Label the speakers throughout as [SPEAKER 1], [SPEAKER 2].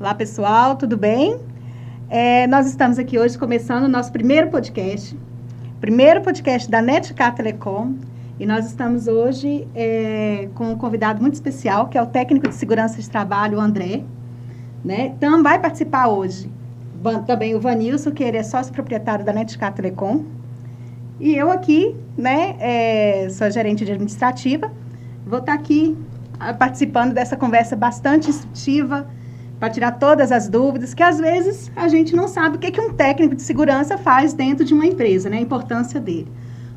[SPEAKER 1] Olá, pessoal, tudo bem? Nós estamos aqui hoje começando o nosso primeiro podcast da Netcar Telecom, e nós estamos hoje com um convidado muito especial, que é o técnico de segurança de trabalho, o André, né? Então, vai participar hoje também o Vanilson, que ele é sócio proprietário da Netcar Telecom, e eu aqui, né, sou a gerente administrativa, vou estar aqui participando dessa conversa bastante instrutiva, para tirar todas as dúvidas, que às vezes a gente não sabe o que um técnico de segurança faz dentro de uma empresa, né? A importância dele.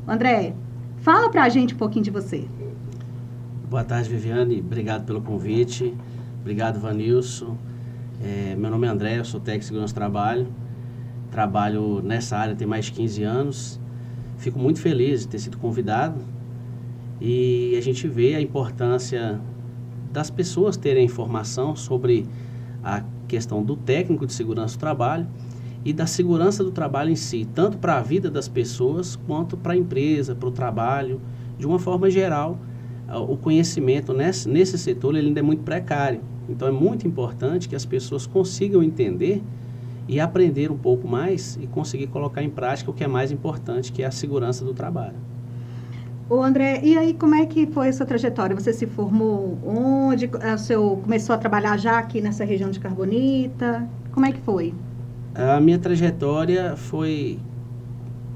[SPEAKER 1] André, fala para a gente um pouquinho de você.
[SPEAKER 2] Boa tarde, Viviane. Obrigado pelo convite. Obrigado, Vanilson. Meu nome é André, eu sou técnico de segurança do trabalho. Trabalho nessa área tem mais de 15 anos. Fico muito feliz de ter sido convidado. E a gente vê a importância das pessoas terem informação sobre a questão do técnico de segurança do trabalho e da segurança do trabalho em si, tanto para a vida das pessoas quanto para a empresa, para o trabalho. De uma forma geral, o conhecimento nesse setor ele ainda é muito precário. Então é muito importante que as pessoas consigam entender e aprender um pouco mais e conseguir colocar em prática o que é mais importante, que é a segurança do trabalho.
[SPEAKER 1] Ô André, e aí como é que foi a sua trajetória? Você se formou onde? Começou a trabalhar já aqui nessa região de Carbonita? Como é que foi?
[SPEAKER 2] A minha trajetória foi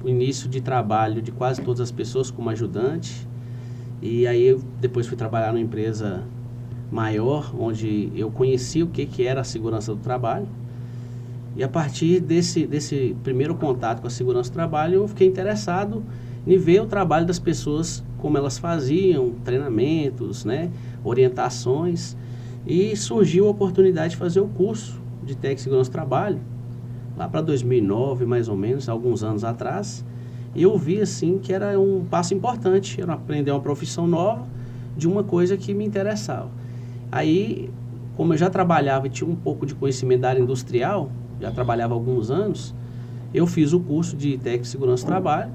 [SPEAKER 2] o início de trabalho de quase todas as pessoas como ajudante. E aí eu depois fui trabalhar numa empresa maior, onde eu conheci o que era a segurança do trabalho. E a partir desse primeiro contato com a segurança do trabalho, eu fiquei interessado em ver o trabalho das pessoas, como elas faziam, treinamentos, né, orientações, e surgiu a oportunidade de fazer o curso de técnico de segurança do trabalho, lá para 2009, mais ou menos, alguns anos atrás, e eu vi, assim, que era um passo importante, era aprender uma profissão nova de uma coisa que me interessava. Aí, como eu já trabalhava e tinha um pouco de conhecimento da área industrial, já trabalhava há alguns anos, eu fiz o curso de técnico de segurança do trabalho.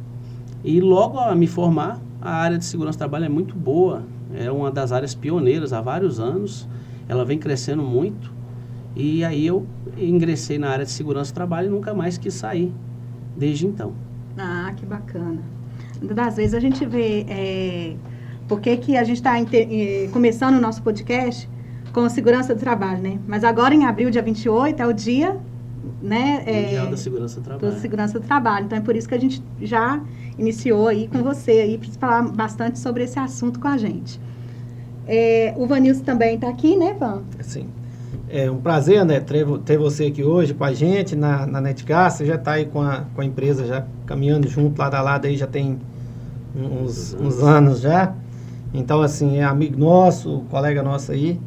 [SPEAKER 2] E logo a me formar, a área de segurança do trabalho é muito boa, é uma das áreas pioneiras há vários anos, ela vem crescendo muito, e aí eu ingressei na área de segurança do trabalho e nunca mais quis sair, desde então.
[SPEAKER 1] Ah, que bacana. Às vezes a gente vê por que a gente está começando o nosso podcast com segurança do trabalho, né? Mas agora em abril, dia 28, é o dia, né?
[SPEAKER 2] Mundial da Segurança do Trabalho.
[SPEAKER 1] Da Segurança do Trabalho. Então é por isso que a gente já iniciou aí com você aí para falar bastante sobre esse assunto com a gente. O Vanilson também está aqui, né, Van?
[SPEAKER 3] Sim. É um prazer, né, ter você aqui hoje com a gente na Netcar. Você já está aí com a empresa já caminhando junto, lado a lado aí já tem uns anos já. Então, assim, é amigo nosso, colega nosso aí.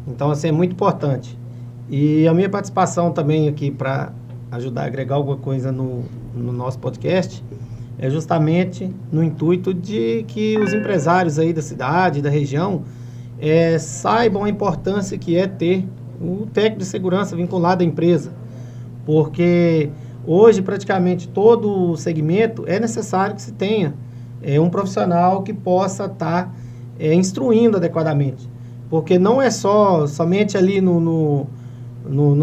[SPEAKER 3] Então, assim, é muito importante. E a minha participação também aqui para ajudar a agregar alguma coisa no nosso podcast é justamente no intuito de que os empresários aí da cidade, da região, saibam a importância que é ter o técnico de segurança vinculado à empresa. Porque hoje, praticamente, todo o segmento é necessário que se tenha um profissional que possa estar instruindo adequadamente. Porque não é somente ali no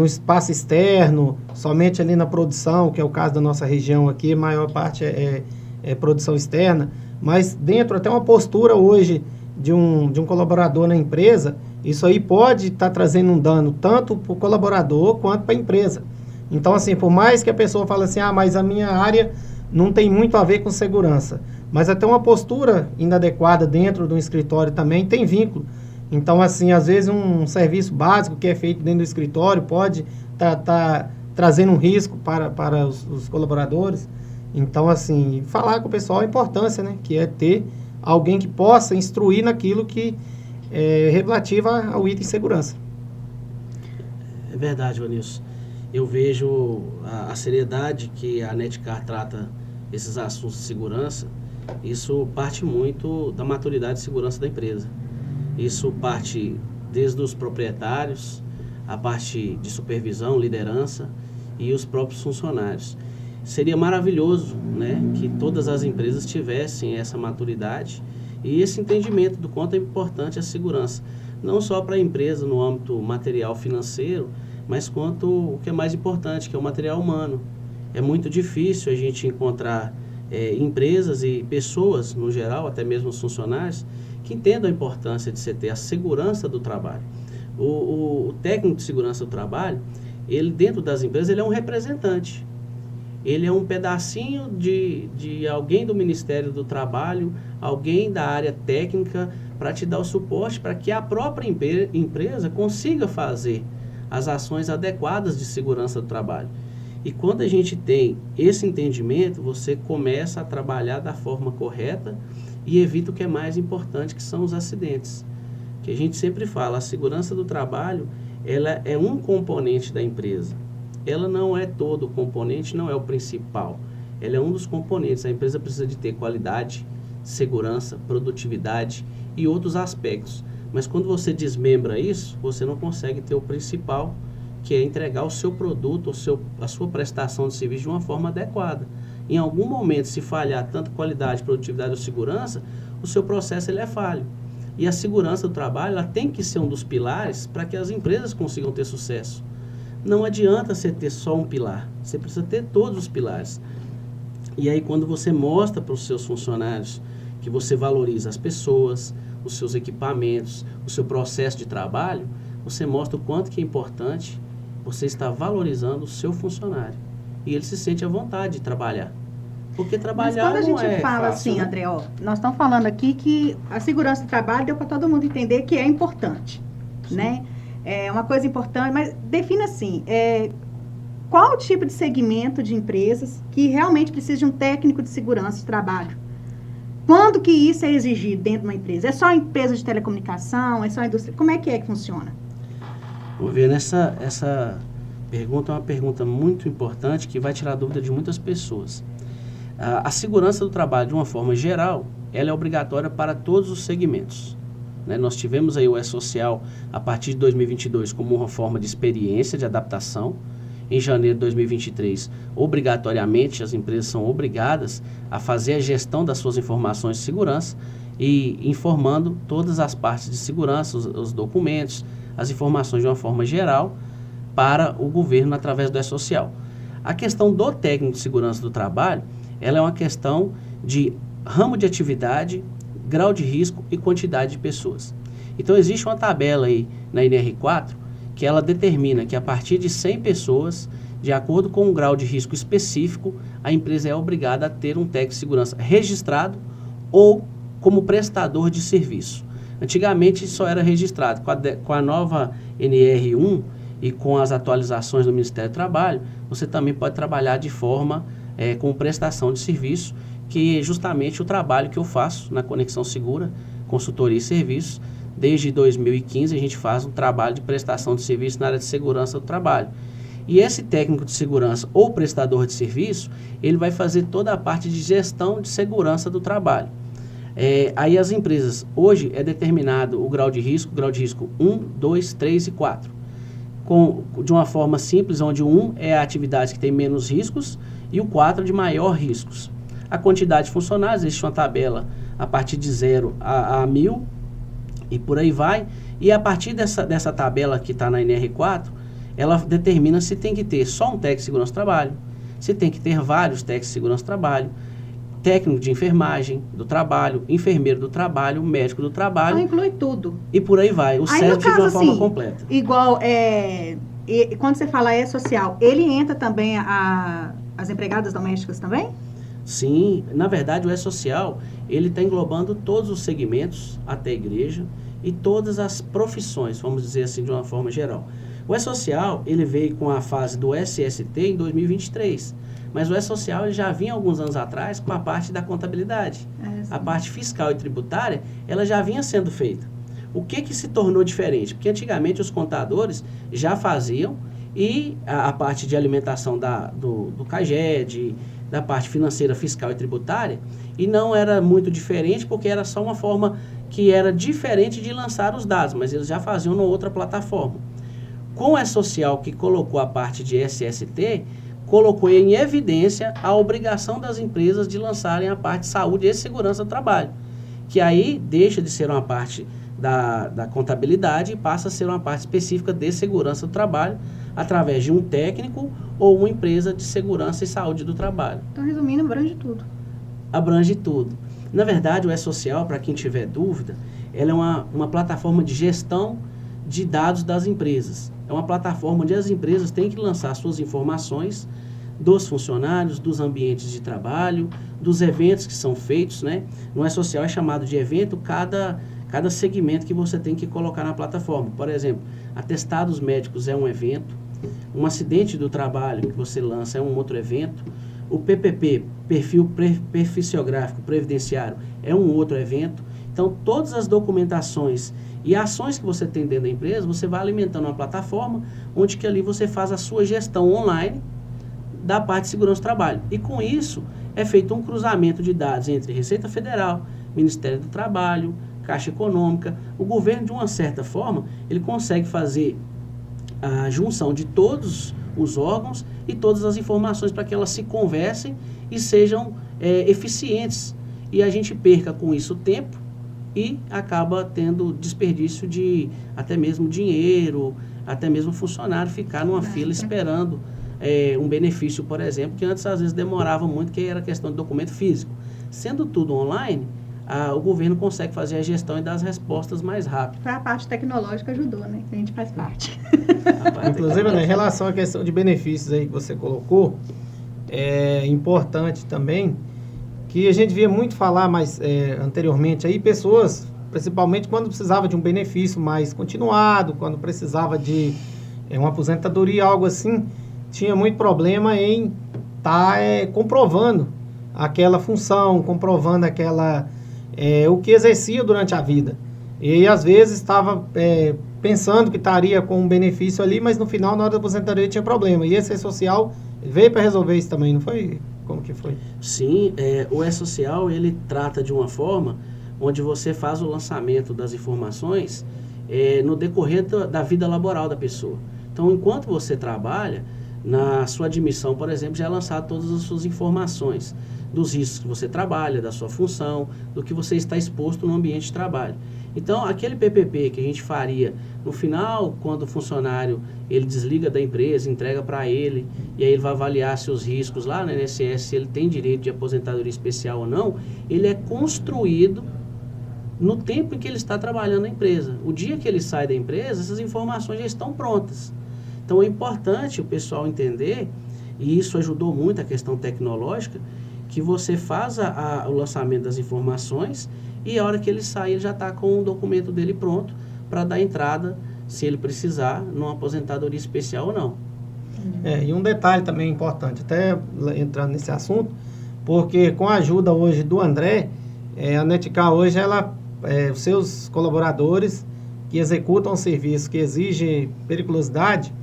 [SPEAKER 3] espaço externo, somente ali na produção, que é o caso da nossa região aqui, a maior parte é produção externa, mas dentro até uma postura hoje de um colaborador na empresa, isso aí pode estar trazendo um dano tanto para o colaborador quanto para a empresa. Então, assim, por mais que a pessoa fale assim, mas a minha área não tem muito a ver com segurança, mas até uma postura inadequada dentro do escritório também tem vínculo. Então, assim, às vezes um serviço básico que é feito dentro do escritório pode estar trazendo um risco para os colaboradores. Então, assim, falar com o pessoal a importância, né, que é ter alguém que possa instruir naquilo que é relativa ao item segurança.
[SPEAKER 2] É verdade, Vanilson. Eu vejo a seriedade que a Netcar trata esses assuntos de segurança, isso parte muito da maturidade de segurança da empresa. Isso parte desde os proprietários, a parte de supervisão, liderança e os próprios funcionários. Seria maravilhoso, né, que todas as empresas tivessem essa maturidade e esse entendimento do quanto é importante a segurança. Não só para a empresa no âmbito material financeiro, mas quanto o que é mais importante, que é o material humano. É muito difícil a gente encontrar empresas e pessoas, no geral, até mesmo os funcionários, que entendam a importância de você ter a segurança do trabalho. O técnico de segurança do trabalho, ele dentro das empresas, ele é um representante. Ele é um pedacinho de alguém do Ministério do Trabalho, alguém da área técnica, para te dar o suporte para que a própria empresa consiga fazer as ações adequadas de segurança do trabalho. E quando a gente tem esse entendimento, você começa a trabalhar da forma correta e evita o que é mais importante, que são os acidentes. Que a gente sempre fala, a segurança do trabalho, ela é um componente da empresa. Ela não é todo o componente, não é o principal. Ela é um dos componentes. A empresa precisa de ter qualidade, segurança, produtividade e outros aspectos. Mas quando você desmembra isso, você não consegue ter o principal, que é entregar o seu produto, a sua prestação de serviço de uma forma adequada. Em algum momento, se falhar tanto qualidade, produtividade ou segurança, o seu processo ele é falho. E a segurança do trabalho ela tem que ser um dos pilares para que as empresas consigam ter sucesso. Não adianta você ter só um pilar, você precisa ter todos os pilares. E aí quando você mostra para os seus funcionários que você valoriza as pessoas, os seus equipamentos, o seu processo de trabalho, você mostra o quanto que é importante você estar valorizando o seu funcionário. E ele se sente à vontade de trabalhar. Porque trabalhar
[SPEAKER 1] Mas quando a gente fala
[SPEAKER 2] fácil,
[SPEAKER 1] assim,
[SPEAKER 2] né?
[SPEAKER 1] André, ó, nós estamos falando aqui que a segurança do trabalho deu para todo mundo entender que é importante, né? É uma coisa importante, mas defina assim, qual o tipo de segmento de empresas que realmente precisa de um técnico de segurança de trabalho? Quando que isso é exigido dentro de uma empresa? É só empresa de telecomunicação? É só indústria? Como é que funciona?
[SPEAKER 2] Vamos ver, essa pergunta é uma pergunta muito importante que vai tirar a dúvida de muitas pessoas. A segurança do trabalho, de uma forma geral, ela é obrigatória para todos os segmentos. Né? Nós tivemos aí o E-Social a partir de 2022 como uma forma de experiência, de adaptação. Em janeiro de 2023, obrigatoriamente, as empresas são obrigadas a fazer a gestão das suas informações de segurança e informando todas as partes de segurança, os documentos, as informações de uma forma geral para o governo através do E-Social. A questão do técnico de segurança do trabalho, ela é uma questão de ramo de atividade, grau de risco e quantidade de pessoas. Então, existe uma tabela aí na NR4 que ela determina que a partir de 100 pessoas, de acordo com um grau de risco específico, a empresa é obrigada a ter um técnico de segurança registrado ou como prestador de serviço. Antigamente só era registrado. Com a nova NR1 e com as atualizações do Ministério do Trabalho, você também pode trabalhar de forma com prestação de serviço, que é justamente o trabalho que eu faço na Conexão Segura, consultoria e serviços. Desde 2015 a gente faz um trabalho de prestação de serviço na área de segurança do trabalho. E esse técnico de segurança ou prestador de serviço, ele vai fazer toda a parte de gestão de segurança do trabalho. Aí as empresas, hoje é determinado o grau de risco 1, 2, 3 e 4. De uma forma simples, onde o 1 é a atividade que tem menos riscos e o 4 de maior riscos. A quantidade de funcionários, existe uma tabela a partir de 0 a 1.000 e por aí vai. E a partir dessa tabela que está na NR4, ela determina se tem que ter só um técnico de segurança do trabalho, se tem que ter vários técnicos de segurança do trabalho, técnico de enfermagem do trabalho, enfermeiro do trabalho, médico do trabalho.
[SPEAKER 1] Então, inclui tudo.
[SPEAKER 2] E por aí vai, o CESP de uma forma completa.
[SPEAKER 1] Igual, quando você fala social, ele entra também as empregadas domésticas também?
[SPEAKER 2] Sim, na verdade o E-Social, ele está englobando todos os segmentos, até a igreja, e todas as profissões, vamos dizer assim, de uma forma geral. O E-Social, ele veio com a fase do SST em 2023, mas o E-Social ele já vinha alguns anos atrás com a parte da contabilidade. A parte fiscal e tributária, ela já vinha sendo feita. O que se tornou diferente? Porque antigamente os contadores já faziam, e a parte de alimentação do CAGED, da parte financeira, fiscal e tributária, e não era muito diferente, porque era só uma forma que era diferente de lançar os dados, mas eles já faziam numa outra plataforma. Com o E-Social, que colocou a parte de SST, colocou em evidência a obrigação das empresas de lançarem a parte de saúde e segurança do trabalho, que aí deixa de ser uma parte da contabilidade e passa a ser uma parte específica de segurança do trabalho, através de um técnico ou uma empresa de segurança e saúde do trabalho.
[SPEAKER 1] Então, resumindo, abrange tudo.
[SPEAKER 2] Abrange tudo. Na verdade, o E-Social, para quem tiver dúvida, ela é uma plataforma de gestão de dados das empresas. É uma plataforma onde as empresas têm que lançar suas informações dos funcionários, dos ambientes de trabalho, dos eventos que são feitos, né? No E-Social é chamado de evento cada segmento que você tem que colocar na plataforma. Por exemplo, atestados médicos é um evento, um acidente do trabalho que você lança é um outro evento, o PPP, perfil fissiográfico previdenciário, é um outro evento. Então, todas as documentações e ações que você tem dentro da empresa, você vai alimentando uma plataforma onde que ali você faz a sua gestão online da parte de segurança do trabalho. E com isso, é feito um cruzamento de dados entre Receita Federal, Ministério do Trabalho, Caixa Econômica. O governo, de uma certa forma, ele consegue fazer a junção de todos os órgãos e todas as informações para que elas se conversem e sejam eficientes. E a gente perca com isso tempo e acaba tendo desperdício de até mesmo dinheiro, até mesmo funcionário ficar numa fila esperando um benefício, por exemplo, que antes às vezes demorava muito, que era questão de documento físico. Sendo tudo online, o governo consegue fazer a gestão e dar as respostas mais rápido.
[SPEAKER 1] A parte tecnológica ajudou, né? A gente faz parte.
[SPEAKER 3] Inclusive, né, em relação à questão de benefícios aí que você colocou, é importante também que a gente via muito falar anteriormente aí, pessoas, principalmente quando precisava de um benefício mais continuado, quando precisava de uma aposentadoria, algo assim, tinha muito problema em estar comprovando aquela função, comprovando o que exercia durante a vida. E às vezes estava pensando que estaria com um benefício ali, mas no final, na hora da aposentadoria, tinha problema. E esse E-Social veio para resolver isso também, não foi? Como que foi?
[SPEAKER 2] Sim, o E-Social, ele trata de uma forma onde você faz o lançamento das informações no decorrer da vida laboral da pessoa. Então, enquanto você trabalha, na sua admissão, por exemplo, já é lançado todas as suas informações dos riscos que você trabalha, da sua função, do que você está exposto no ambiente de trabalho. Então, aquele PPP que a gente faria no final, quando o funcionário ele desliga da empresa, entrega para ele, e aí ele vai avaliar seus riscos lá no INSS, se ele tem direito de aposentadoria especial ou não, ele é construído no tempo em que ele está trabalhando na empresa. O dia que ele sai da empresa, essas informações já estão prontas. Então, é importante o pessoal entender, e isso ajudou muito a questão tecnológica, que você faz o lançamento das informações e a hora que ele sai, ele já está com o documento dele pronto para dar entrada, se ele precisar, numa aposentadoria especial ou não.
[SPEAKER 3] E um detalhe também importante, até entrando nesse assunto, porque com a ajuda hoje do André, a Netcar hoje, os seus colaboradores que executam o serviço que exige periculosidade,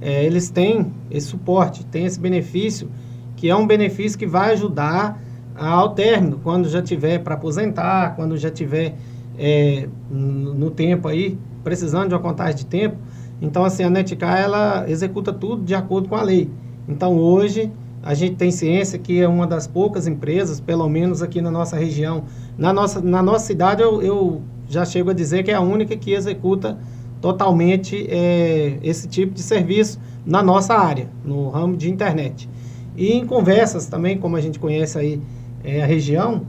[SPEAKER 3] eles têm esse suporte, têm esse benefício, que é um benefício que vai ajudar ao término, quando já tiver para aposentar, quando já tiver no tempo aí, precisando de uma contagem de tempo. Então, assim, a Netcar, ela executa tudo de acordo com a lei. Então, hoje, a gente tem ciência que é uma das poucas empresas, pelo menos aqui na nossa região, na nossa cidade, eu já chego a dizer que é a única que executa totalmente esse tipo de serviço na nossa área, no ramo de internet. E em conversas também, como a gente conhece aí a região,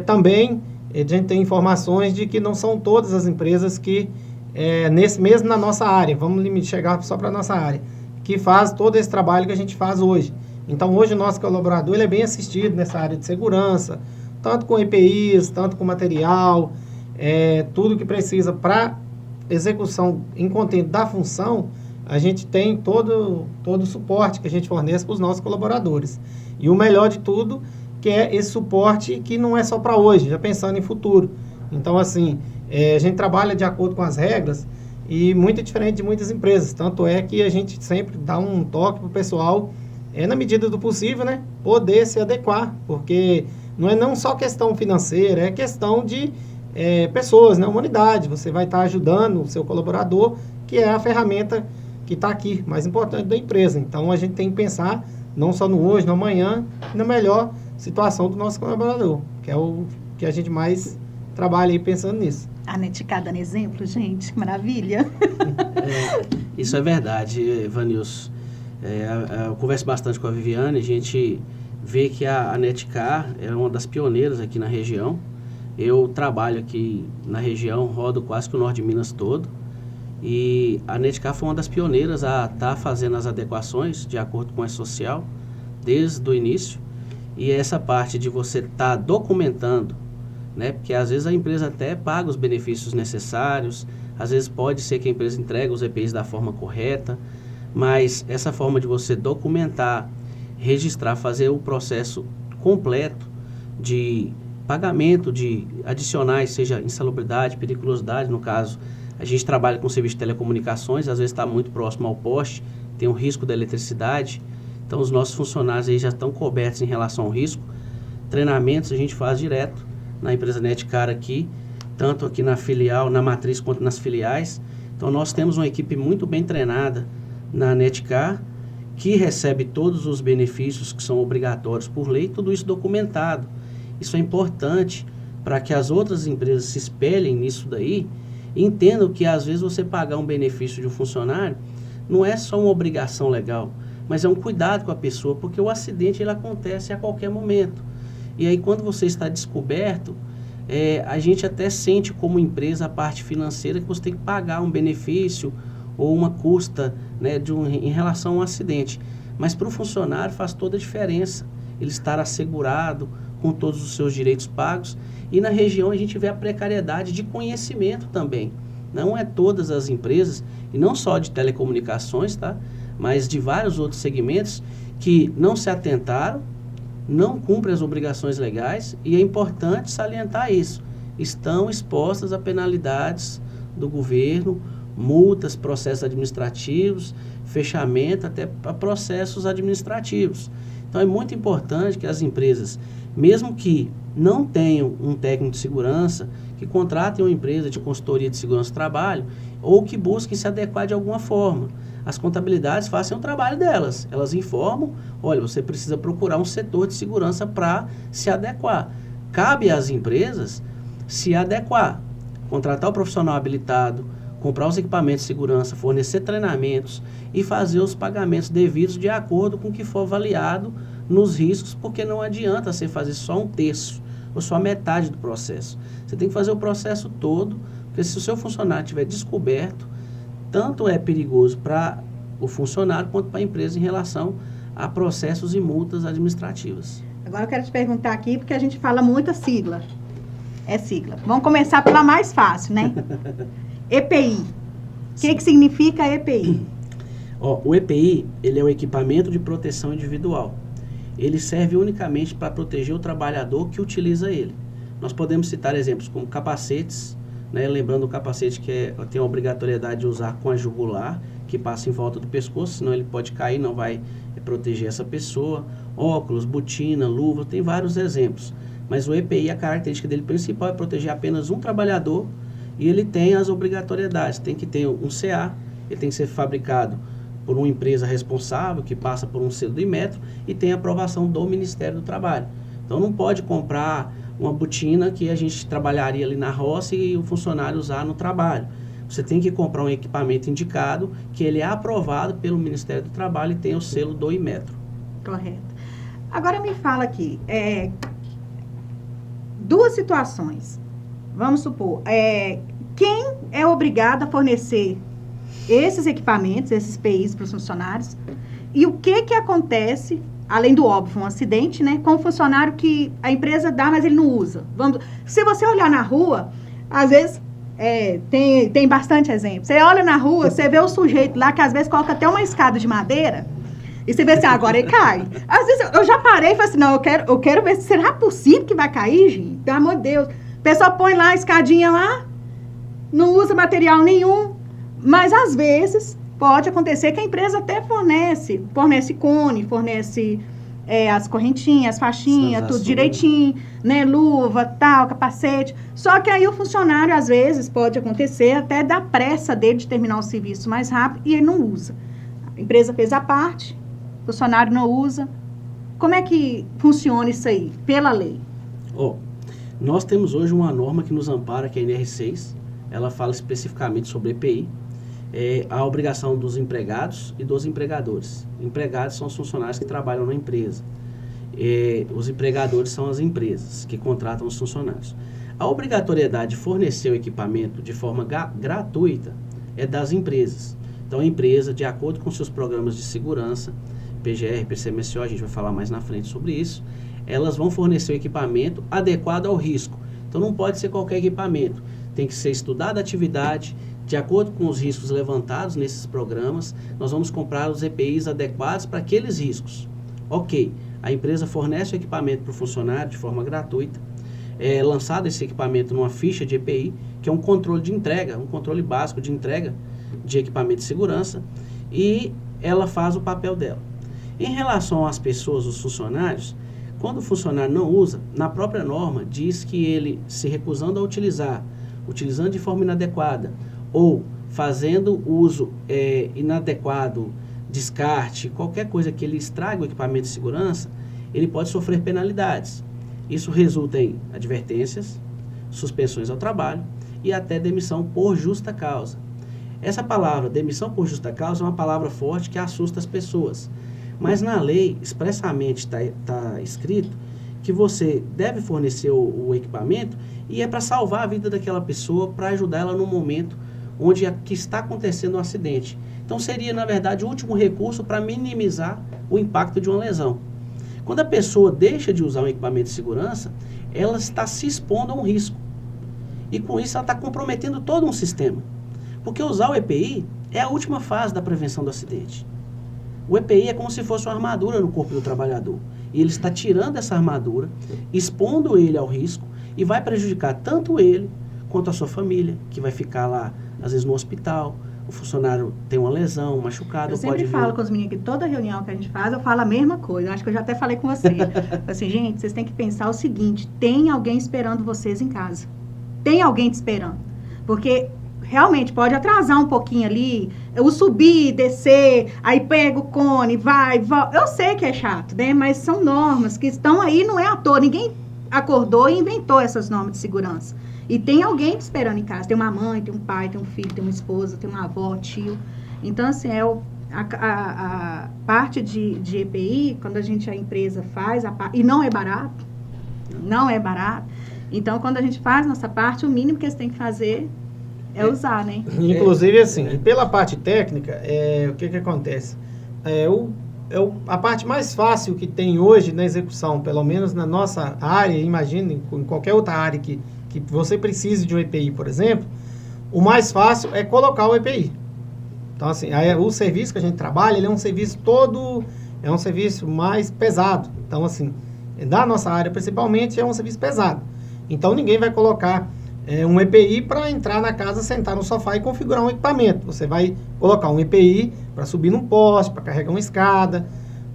[SPEAKER 3] também a gente tem informações de que não são todas as empresas que, mesmo na nossa área, vamos chegar só para a nossa área, que faz todo esse trabalho que a gente faz hoje. Então, hoje o nosso colaborador ele é bem assistido nessa área de segurança, tanto com EPIs, tanto com material, tudo que precisa para execução em contento da função, a gente tem todo o suporte que a gente fornece para os nossos colaboradores. E o melhor de tudo, que é esse suporte que não é só para hoje, já pensando em futuro. Então, assim, a gente trabalha de acordo com as regras e muito diferente de muitas empresas. Tanto é que a gente sempre dá um toque para o pessoal, na medida do possível, né, poder se adequar, porque não é não só questão financeira, é questão de pessoas, né, humanidade. Você vai estar ajudando o seu colaborador, que é a ferramenta que está aqui, mais importante da empresa. Então, a gente tem que pensar não só no hoje, no amanhã, na melhor situação do nosso colaborador, que é o que a gente mais trabalha aí pensando nisso.
[SPEAKER 1] A Netcar dando exemplo, gente, que maravilha.
[SPEAKER 2] Isso é verdade, Vanilson. Eu converso bastante com a Viviane, a gente vê que a Netcar é uma das pioneiras aqui na região. Eu trabalho aqui na região, rodo quase que o norte de Minas todo. E a Netcar foi uma das pioneiras a estar fazendo as adequações de acordo com a social desde o início. E essa parte de você estar documentando, né? Porque às vezes a empresa até paga os benefícios necessários, às vezes pode ser que a empresa entregue os EPIs da forma correta, mas essa forma de você documentar, registrar, fazer o processo completo de pagamento de adicionais, seja insalubridade, periculosidade, no caso, a gente trabalha com serviço de telecomunicações, às vezes está muito próximo ao poste, tem um risco da eletricidade, então os nossos funcionários aí já estão cobertos em relação ao risco. Treinamentos a gente faz direto na empresa Netcar aqui, tanto aqui na filial, na matriz, quanto nas filiais. Então nós temos uma equipe muito bem treinada na Netcar, que recebe todos os benefícios que são obrigatórios por lei, tudo isso documentado. Isso é importante para que as outras empresas se espelhem nisso daí e entendam que às vezes você pagar um benefício de um funcionário não é só uma obrigação legal, mas é um cuidado com a pessoa, porque o acidente ele acontece a qualquer momento. E aí quando você está descoberto, a gente até sente como empresa a parte financeira que você tem que pagar um benefício ou uma custa, né, em relação a um acidente. Mas para o funcionário faz toda a diferença ele estar assegurado com todos os seus direitos pagos. E na região a gente vê a precariedade de conhecimento também. Não é todas as empresas, e não só de telecomunicações, tá? Mas de vários outros segmentos que não se atentaram, não cumprem as obrigações legais, e é importante salientar isso. Estão expostas a penalidades do governo, multas, processos administrativos, fechamento, até para processos administrativos. Então é muito importante que as empresas, mesmo que não tenham um técnico de segurança, que contratem uma empresa de consultoria de segurança do trabalho, ou que busquem se adequar de alguma forma. As contabilidades façam o trabalho delas. Elas informam, olha, você precisa procurar um setor de segurança para se adequar. Cabe às empresas se adequar, contratar o profissional habilitado, comprar os equipamentos de segurança, fornecer treinamentos e fazer os pagamentos devidos de acordo com o que for avaliado nos riscos, porque não adianta você fazer só um terço ou só metade do processo. Você tem que fazer o processo todo, porque se o seu funcionário estiver descoberto, tanto é perigoso para o funcionário quanto para a empresa em relação a processos e multas administrativas.
[SPEAKER 1] Agora eu quero te perguntar aqui, porque a gente fala muita sigla. É sigla. Vamos começar pela mais fácil, né? EPI. O que significa EPI?
[SPEAKER 2] O EPI, ele é o equipamento de proteção individual. Ele serve unicamente para proteger o trabalhador que utiliza ele. Nós podemos citar exemplos como capacetes, né? Lembrando o capacete que tem a obrigatoriedade de usar com a jugular, que passa em volta do pescoço, senão ele pode cair, não vai proteger essa pessoa. Óculos, botina, luva, tem vários exemplos. Mas o EPI, a característica dele principal é proteger apenas um trabalhador, e ele tem as obrigatoriedades. Tem que ter um CA, ele tem que ser fabricado por uma empresa responsável, que passa por um selo do Inmetro, e tem a aprovação do Ministério do Trabalho. Então não pode comprar uma botina que a gente trabalharia ali na roça e o funcionário usar no trabalho. Você tem que comprar um equipamento indicado, que ele é aprovado pelo Ministério do Trabalho e tem o selo do Inmetro.
[SPEAKER 1] Correto. Agora me fala aqui, duas situações. Vamos supor, quem é obrigado a fornecer esses equipamentos, esses EPIs para os funcionários, e o que acontece, além do óbvio, um acidente, né, com o funcionário que a empresa dá, mas ele não usa. Se você olhar na rua, às vezes, tem bastante exemplo. Você olha na rua, você vê o sujeito lá que às vezes coloca até uma escada de madeira, e você vê assim, agora ele cai. Às vezes eu já parei e falei assim, não, eu quero ver se será possível que vai cair, gente? Pelo amor de Deus. A pessoa põe lá a escadinha lá, não usa material nenhum, mas às vezes pode acontecer que a empresa até fornece cone, fornece as correntinhas, as faixinhas, tudo direitinho, né, luva, tal, capacete. Só que aí o funcionário, às vezes, pode acontecer até da pressa dele de terminar o serviço mais rápido e ele não usa. A empresa fez a parte, o funcionário não usa. Como é que funciona isso aí, pela lei?
[SPEAKER 2] Nós temos hoje uma norma que nos ampara, que é a NR6, ela fala especificamente sobre EPI, a obrigação dos empregados e dos empregadores. Empregados são os funcionários que trabalham na empresa. Os empregadores são as empresas que contratam os funcionários. A obrigatoriedade de fornecer o equipamento de forma gratuita é das empresas. Então, a empresa, de acordo com seus programas de segurança, PGR, PCMSO, a gente vai falar mais na frente sobre isso, elas vão fornecer o equipamento adequado ao risco. Então, não pode ser qualquer equipamento. Tem que ser estudada a atividade, de acordo com os riscos levantados nesses programas, nós vamos comprar os EPIs adequados para aqueles riscos. Ok, a empresa fornece o equipamento para o funcionário de forma gratuita, é lançado esse equipamento numa ficha de EPI, que é um controle de entrega, um controle básico de entrega de equipamento de segurança, e ela faz o papel dela. Em relação às pessoas, os funcionários, quando o funcionário não usa, na própria norma diz que ele, se recusando a utilizar, utilizando de forma inadequada, ou fazendo uso inadequado, descarte, qualquer coisa que ele estrague o equipamento de segurança, ele pode sofrer penalidades. Isso resulta em advertências, suspensões ao trabalho e até demissão por justa causa. Essa palavra, demissão por justa causa, é uma palavra forte que assusta as pessoas. Mas na lei, expressamente está escrito que você deve fornecer o equipamento e é para salvar a vida daquela pessoa, para ajudar ela no momento onde que está acontecendo um acidente. Então seria, na verdade, o último recurso para minimizar o impacto de uma lesão. Quando a pessoa deixa de usar um equipamento de segurança, ela está se expondo a um risco. E com isso ela está comprometendo todo um sistema. Porque usar o EPI é a última fase da prevenção do acidente. O EPI é como se fosse uma armadura no corpo do trabalhador. E ele está tirando essa armadura, expondo ele ao risco e vai prejudicar tanto ele quanto a sua família, que vai ficar lá, às vezes, no hospital. O funcionário tem uma lesão, um machucado.
[SPEAKER 1] Eu sempre falo com os meninos que toda reunião que a gente faz, eu falo a mesma coisa. Eu acho que eu já até falei com você. Assim, gente, vocês têm que pensar o seguinte: tem alguém esperando vocês em casa. Tem alguém te esperando. Porque realmente pode atrasar um pouquinho ali, eu subir, descer, aí pega o cone, vai, volta. Eu sei que é chato, né? Mas são normas que estão aí, não é à toa. Ninguém acordou e inventou essas normas de segurança. E tem alguém te esperando em casa. Tem uma mãe, tem um pai, tem um filho, tem uma esposa, tem uma avó, tio. Então, assim, a parte de EPI, quando a empresa faz, e não é barato, não é barato. Então, quando a gente faz nossa parte, o mínimo que eles têm que fazer é usar, né?
[SPEAKER 3] Inclusive, assim, pela parte técnica, o que acontece? A parte mais fácil que tem hoje na execução, pelo menos na nossa área, imagine, em qualquer outra área que você precise de um EPI, por exemplo, o mais fácil é colocar o EPI. Então, assim, o serviço que a gente trabalha, ele é um serviço é um serviço mais pesado. Então, assim, da nossa área, principalmente, é um serviço pesado. Então, ninguém vai colocar um EPI para entrar na casa, sentar no sofá e configurar um equipamento. Você vai colocar um EPI para subir num poste, para carregar uma escada,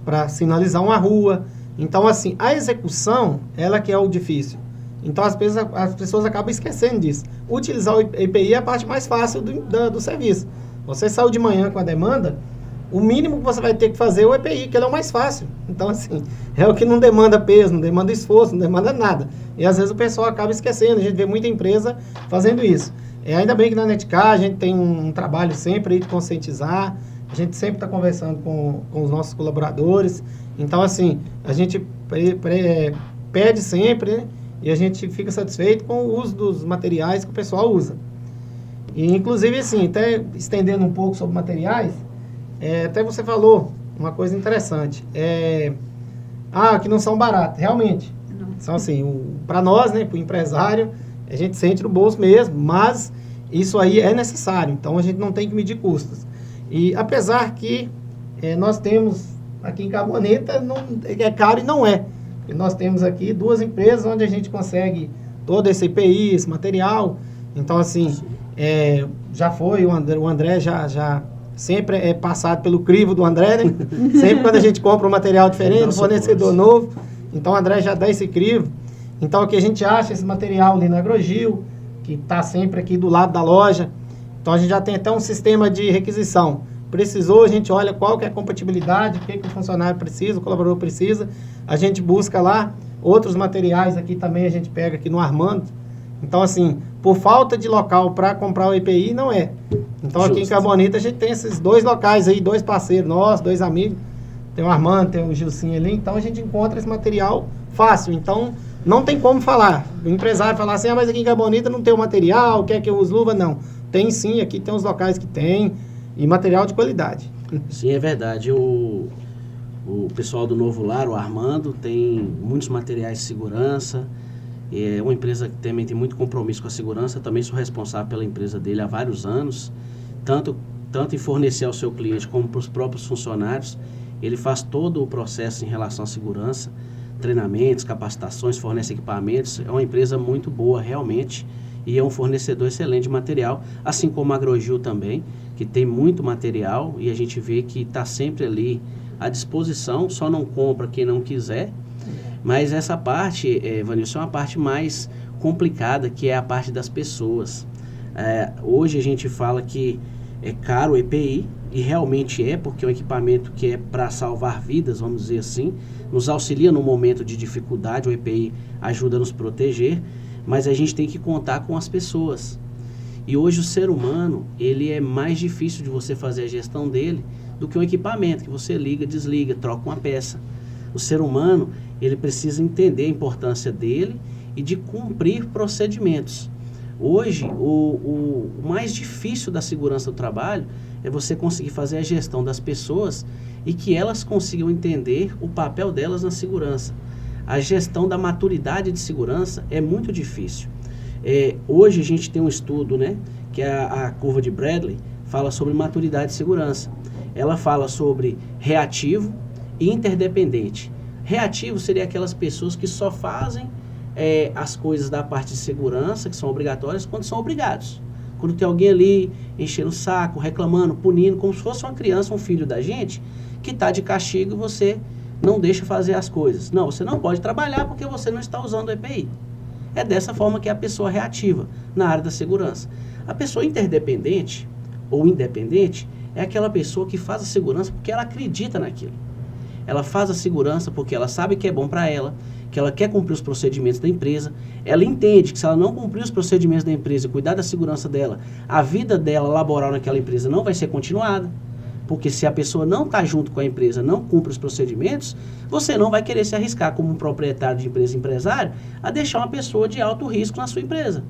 [SPEAKER 3] para sinalizar uma rua. Então, assim, a execução, ela que é o difícil. Então, as pessoas acabam esquecendo disso. Utilizar o EPI é a parte mais fácil do serviço. Você saiu de manhã com a demanda, o mínimo que você vai ter que fazer é o EPI, que ele é o mais fácil. Então, assim, é o que não demanda peso, não demanda esforço, não demanda nada. E, às vezes, o pessoal acaba esquecendo. A gente vê muita empresa fazendo isso. Ainda bem que na Netcar a gente tem um trabalho sempre aí de conscientizar. A gente sempre está conversando com os nossos colaboradores. Então, assim, a gente pede sempre, né? E a gente fica satisfeito com o uso dos materiais que o pessoal usa. E, inclusive, assim, até estendendo um pouco sobre materiais, até você falou uma coisa interessante. Que não são baratos. Realmente. Não. São, assim, para nós, né, para o empresário, a gente sente no bolso mesmo, mas isso aí é necessário. Então, a gente não tem que medir custos. E, apesar que nós temos, aqui em Carboaneta, é caro e não é. E nós temos aqui 2 empresas onde a gente consegue todo esse EPI, esse material. Então, assim, já foi, o André já sempre é passado pelo crivo do André, né? Sempre quando a gente compra um material diferente, um fornecedor novo, então o André já dá esse crivo. Então, aqui a gente acha esse material ali na Agrogil, que está sempre aqui do lado da loja. Então, a gente já tem até um sistema de requisição. Precisou, a gente olha qual que é a compatibilidade, o que o funcionário precisa, o colaborador precisa. A gente busca lá Outros materiais aqui também a gente pega aqui no Armando. Então, assim, por falta de local para comprar o EPI, não é. Então, aqui em Carbonita, a gente tem esses 2 locais aí, 2 parceiros nossos, 2 amigos. Tem o Armando, tem o Gilcinho ali. Então, a gente encontra esse material fácil. Então, não tem como falar. O empresário falar assim, mas aqui em Carbonita não tem o material, quer que eu use luva? Não. Tem sim, aqui tem os locais que tem. E material de qualidade.
[SPEAKER 2] Sim, é verdade. O pessoal do Novo Lar, o Armando, tem muitos materiais de segurança. É uma empresa que também tem muito compromisso com a segurança. Também sou responsável pela empresa dele há vários anos. Tanto em fornecer ao seu cliente como para os próprios funcionários. Ele faz todo o processo em relação à segurança. Treinamentos, capacitações, fornece equipamentos. É uma empresa muito boa, realmente. E é um fornecedor excelente de material. Assim como a Agrogil também, que tem muito material. E a gente vê que está sempre ali à disposição. Só não compra quem não quiser. Mas essa parte, Vanilson, é uma parte mais complicada, que é a parte das pessoas. Hoje a gente fala que é caro o EPI, e realmente é, porque é um equipamento que é para salvar vidas, vamos dizer assim, nos auxilia no momento de dificuldade, o EPI ajuda a nos proteger, mas a gente tem que contar com as pessoas. E hoje o ser humano, ele é mais difícil de você fazer a gestão dele do que um equipamento, que você liga, desliga, troca uma peça. O ser humano, ele precisa entender a importância dele e de cumprir procedimentos. Hoje, o mais difícil da segurança do trabalho é você conseguir fazer a gestão das pessoas e que elas consigam entender o papel delas na segurança. A gestão da maturidade de segurança é muito difícil. Hoje a gente tem um estudo, né, que é a curva de Bradley, fala sobre maturidade de segurança. Ela fala sobre reativo e interdependente. Reativo seria aquelas pessoas que só fazem as coisas da parte de segurança, que são obrigatórias, quando são obrigados. Quando tem alguém ali enchendo o saco, reclamando, punindo, como se fosse uma criança, um filho da gente, que está de castigo e você não deixa fazer as coisas. Não, você não pode trabalhar porque você não está usando o EPI. É dessa forma que é a pessoa reativa na área da segurança. A pessoa interdependente ou independente é aquela pessoa que faz a segurança porque ela acredita naquilo. Ela faz a segurança porque ela sabe que é bom para ela, que ela quer cumprir os procedimentos da empresa. Ela entende que se ela não cumprir os procedimentos da empresa e cuidar da segurança dela, a vida dela laboral naquela empresa não vai ser continuada. Porque se a pessoa não está junto com a empresa, não cumpre os procedimentos, você não vai querer se arriscar como um proprietário de empresa, empresário, a deixar uma pessoa de alto risco na sua empresa,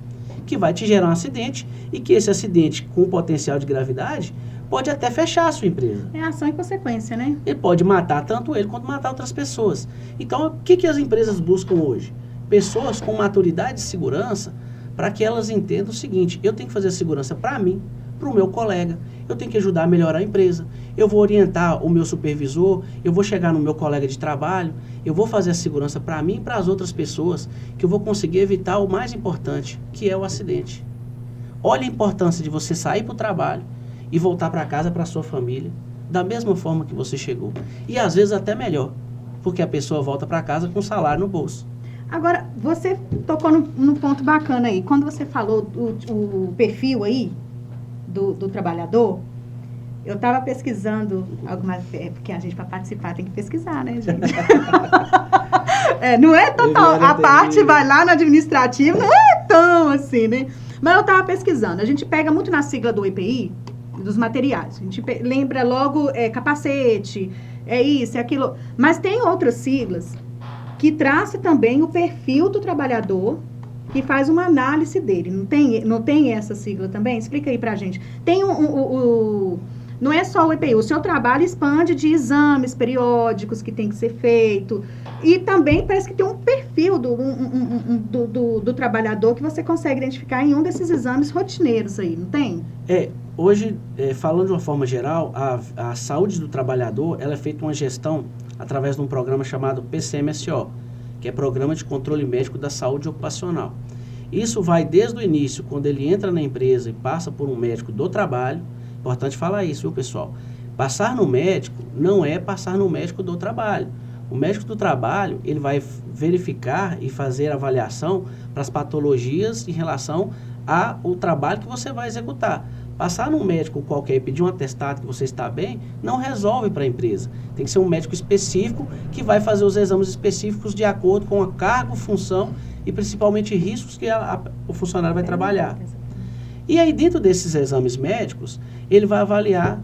[SPEAKER 2] que vai te gerar um acidente e que esse acidente com potencial de gravidade pode até fechar a sua empresa.
[SPEAKER 1] É ação e consequência, né?
[SPEAKER 2] Ele pode matar tanto ele quanto matar outras pessoas. Então, o que as empresas buscam hoje? Pessoas com maturidade de segurança para que elas entendam o seguinte: eu tenho que fazer a segurança para mim, para o meu colega, eu tenho que ajudar a melhorar a empresa, eu vou orientar o meu supervisor, eu vou chegar no meu colega de trabalho, eu vou fazer a segurança para mim e para as outras pessoas, que eu vou conseguir evitar o mais importante, que é o acidente. Olha a importância de você sair para o trabalho e voltar para casa, para a sua família, da mesma forma que você chegou. E às vezes até melhor, porque a pessoa volta para casa com salário no bolso.
[SPEAKER 1] Agora, você tocou num ponto bacana aí. Quando você falou o perfil aí do trabalhador, eu estava pesquisando algumas... porque a gente, para participar, tem que pesquisar, né, gente? Não é total. A parte vai lá no administrativo, não é tão assim, né? Mas eu estava pesquisando. A gente pega muito na sigla do EPI, dos materiais. A gente lembra logo capacete, é isso, é aquilo. Mas tem outras siglas que traçam também o perfil do trabalhador, que faz uma análise dele. Não tem essa sigla também? Explica aí pra gente. Tem não é só o EPI, o seu trabalho expande de exames periódicos que tem que ser feito. E também parece que tem um perfil do trabalhador que você consegue identificar em um desses exames rotineiros aí, não tem?
[SPEAKER 2] Hoje, falando de uma forma geral, a saúde do trabalhador, ela é feita uma gestão através de um programa chamado PCMSO, que é Programa de Controle Médico da Saúde Ocupacional. Isso vai desde o início, quando ele entra na empresa e passa por um médico do trabalho. Importante falar isso, viu, pessoal? Passar no médico não é passar no médico do trabalho. O médico do trabalho, ele vai verificar e fazer avaliação para as patologias em relação ao trabalho que você vai executar. Passar num médico qualquer e pedir um atestado que você está bem, não resolve para a empresa. Tem que ser um médico específico que vai fazer os exames específicos de acordo com a cargo, função e principalmente riscos que o funcionário vai trabalhar. E aí, dentro desses exames médicos, ele vai avaliar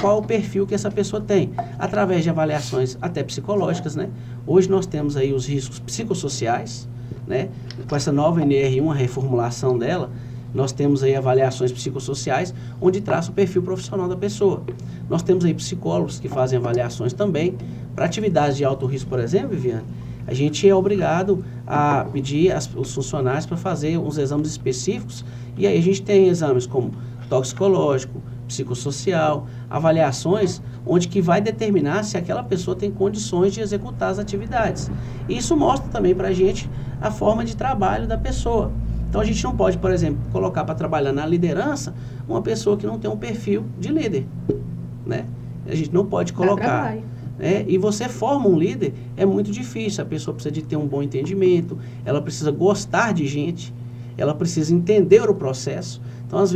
[SPEAKER 2] qual o perfil que essa pessoa tem, através de avaliações até psicológicas, né? Hoje nós temos aí os riscos psicossociais, né? Com essa nova NR1, a reformulação dela, nós temos aí avaliações psicossociais, onde traça o perfil profissional da pessoa. Nós temos aí psicólogos que fazem avaliações também. Para atividades de alto risco, por exemplo, Viviane, a gente é obrigado a pedir os funcionários para fazer uns exames específicos, e aí a gente tem exames como toxicológico, psicossocial, avaliações onde que vai determinar se aquela pessoa tem condições de executar as atividades. E isso mostra também para a gente a forma de trabalho da pessoa. Então a gente não pode, por exemplo, colocar para trabalhar na liderança uma pessoa que não tem um perfil de líder, né? A gente não pode colocar. E você forma um líder, é muito difícil. A pessoa precisa de ter um bom entendimento, ela precisa gostar de gente, ela precisa entender o processo. Então, às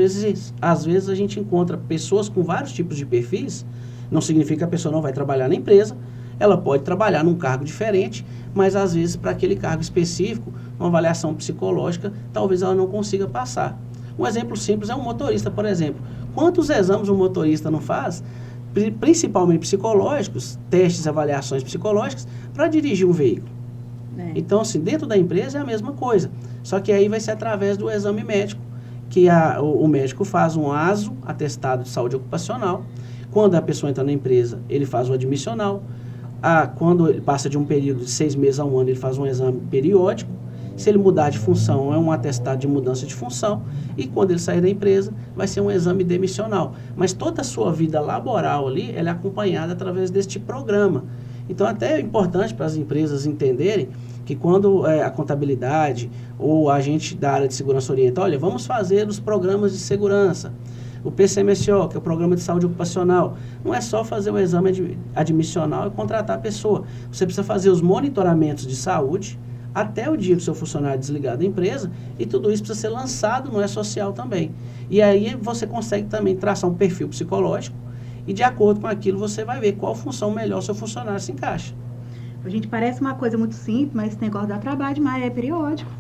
[SPEAKER 2] vezes a gente encontra pessoas com vários tipos de perfis, não significa que a pessoa não vai trabalhar na empresa, ela pode trabalhar num cargo diferente, mas às vezes para aquele cargo específico, uma avaliação psicológica, talvez ela não consiga passar. Um exemplo simples é um motorista, por exemplo. Quantos exames um motorista não faz, principalmente psicológicos, testes e avaliações psicológicas, para dirigir um veículo? Então, assim, dentro da empresa é a mesma coisa, só que aí vai ser através do exame médico, que o médico faz um ASO, atestado de saúde ocupacional. Quando a pessoa entra na empresa, ele faz o admissional. Quando ele passa de um período de 6 meses a 1 ano, ele faz um exame periódico. Se ele mudar de função, é um atestado de mudança de função. E quando ele sair da empresa, vai ser um exame demissional. Mas toda a sua vida laboral ali, ela é acompanhada através deste programa. Então, até é importante para as empresas entenderem que quando a contabilidade ou a gente da área de segurança orienta, olha, vamos fazer os programas de segurança. O PCMSO, que é o Programa de Saúde Ocupacional, não é só fazer o exame admissional e contratar a pessoa. Você precisa fazer os monitoramentos de saúde até o dia que o seu funcionário desligar da empresa, e tudo isso precisa ser lançado no E-Social também. E aí você consegue também traçar um perfil psicológico e, de acordo com aquilo, você vai ver qual função melhor o seu funcionário se encaixa.
[SPEAKER 1] A gente parece uma coisa muito simples, mas esse negócio dá trabalho demais, é periódico.